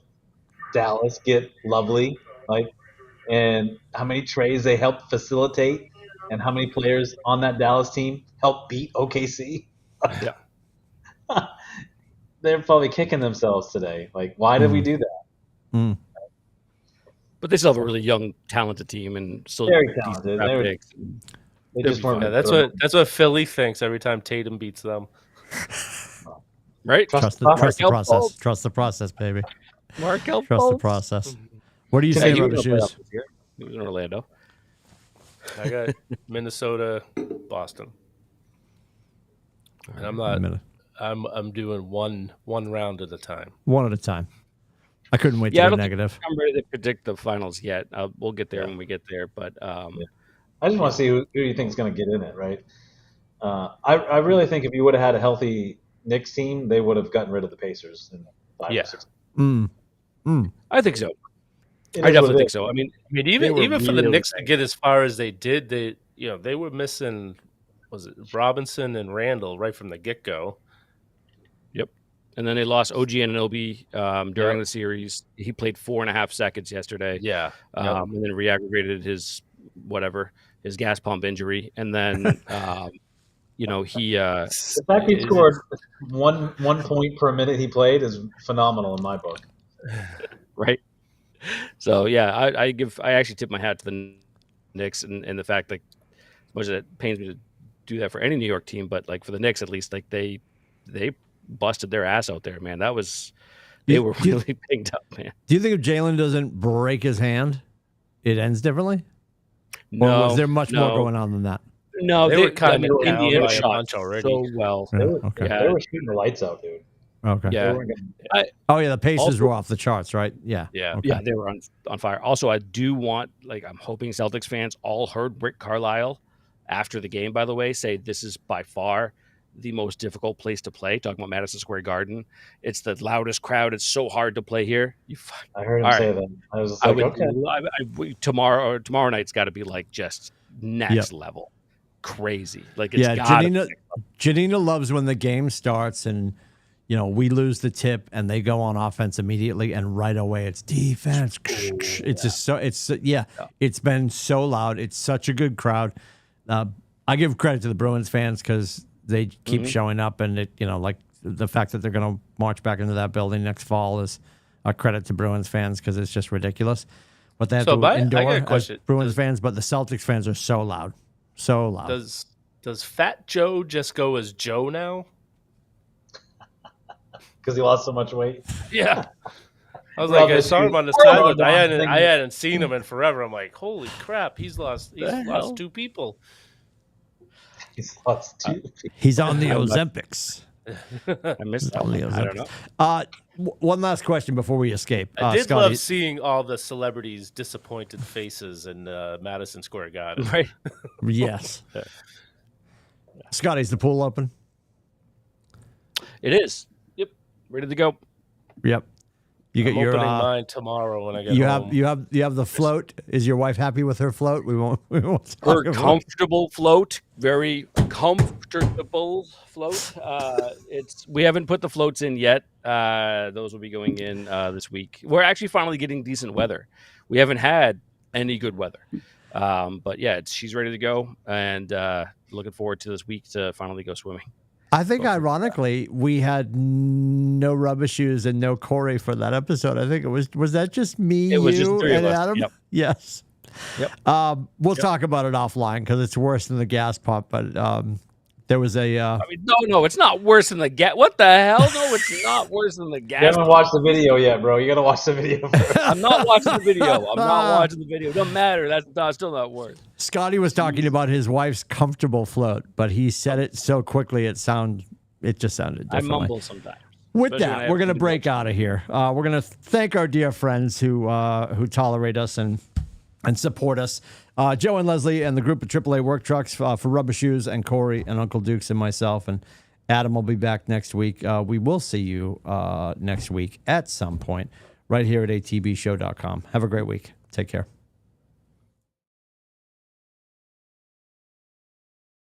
Dallas get Lovely, and how many trades they helped facilitate, and how many players on that Dallas team helped beat OKC? Yeah. They're probably kicking themselves today. Why did we do that? But they still have a really young, talented team, and still very talented. They just weren't. Yeah, that's what Philly thinks every time Tatum beats them. Right? Trust the process. Trust the process, baby. Markel Trust the process. What do you say, Rubber Shoes? He was in Orlando. I got Minnesota, Boston, and I'm doing one round at a time. One at a time. I couldn't wait to go negative. I'm ready to predict the finals yet. We'll get there when we get there. But I just want to see who you think is going to get in it, right? I really think if you would have had a healthy Knicks team, they would have gotten rid of the Pacers in 5 or 6. I think so. I definitely think so. I mean, even for the Knicks to get as far as they did, they were missing, was it Robinson and Randall right from the get-go? Yep. And then they lost OG Anunoby during the series. He played 4.5 seconds yesterday. Yeah. And then re-aggravated his gas pump injury. And then, he the fact he scored one point per minute he played is phenomenal in my book. Right. So yeah, I actually tip my hat to the Knicks and the fact that, as much as it pains me to do that for any New York team, but like for the Knicks at least, like they busted their ass out there, man. They were really banged up, man. Do you think if Jalen doesn't break his hand, it ends differently? No, or was there much more going on than that? No, they were kind of Indiana by a shot bunch already. so well. They were shooting the lights out, dude. Okay. Yeah. The Pacers were off the charts, right? Yeah. Yeah. Okay. Yeah, they were on fire. Also, I do want, I'm hoping Celtics fans all heard Rick Carlisle after the game, by the way, say this is by far the most difficult place to play, talking about Madison Square Garden. It's the loudest crowd. It's so hard to play here. I heard him say that. I was like, okay. Tomorrow night's got to be just next level. Crazy. Janina loves when the game starts and we lose the tip and they go on offense immediately and right away it's defense. It's just so it's been so loud. It's such a good crowd. I give credit to the Bruins fans because they keep showing up, and it the fact that they're going to march back into that building next fall is a credit to Bruins fans because it's just ridiculous. But they have to endure as Bruins fans. But the Celtics fans are so loud. So loud. Does Fat Joe just go as Joe now? Because he lost so much weight. Yeah. I was I saw him on the sideline. I hadn't seen him in forever. I'm like, holy crap, he's lost 2 people. He's lost 2 people. He's on the Ozempics. I missed that. I don't know. One last question before we escape. I did Scotty, love seeing all the celebrities' disappointed faces in Madison Square Garden. Right. Yes. Scotty, is the pool open? It is. Yep. Ready to go. Yep. You got your opening mine tomorrow when I get home. You have the float. Is your wife happy with her float? We won't her comfortable float, very comfortable float. We haven't put the floats in yet. Those will be going in this week. We're actually finally getting decent weather. We haven't had any good weather. But yeah, she's ready to go, and looking forward to this week to finally go swimming. I think, ironically, we had no rubber shoes and no Corey for that episode. I think it was that just me, it was you, just 3 and of us. Adam? Yep. Yes. Yep. We'll talk about it offline because it's worse than the gas pump. But there was a. No, it's not worse than the gas. What the hell? No, it's not worse than the gas. You haven't watched the video yet, bro. You got to watch the video first. I'm not watching the video. It doesn't matter. That's still not worse. Scotty was talking about his wife's comfortable float, but he said it so quickly it just sounded differently. I mumble sometimes. With that, we're going to break out of here. We're going to thank our dear friends who tolerate us and support us. Joe and Leslie and the group of AAA Work Trucks for Rubber Shoes, and Corey and Uncle Dukes and myself, and Adam will be back next week. We will see you next week at some point right here at atbshow.com. Have a great week. Take care.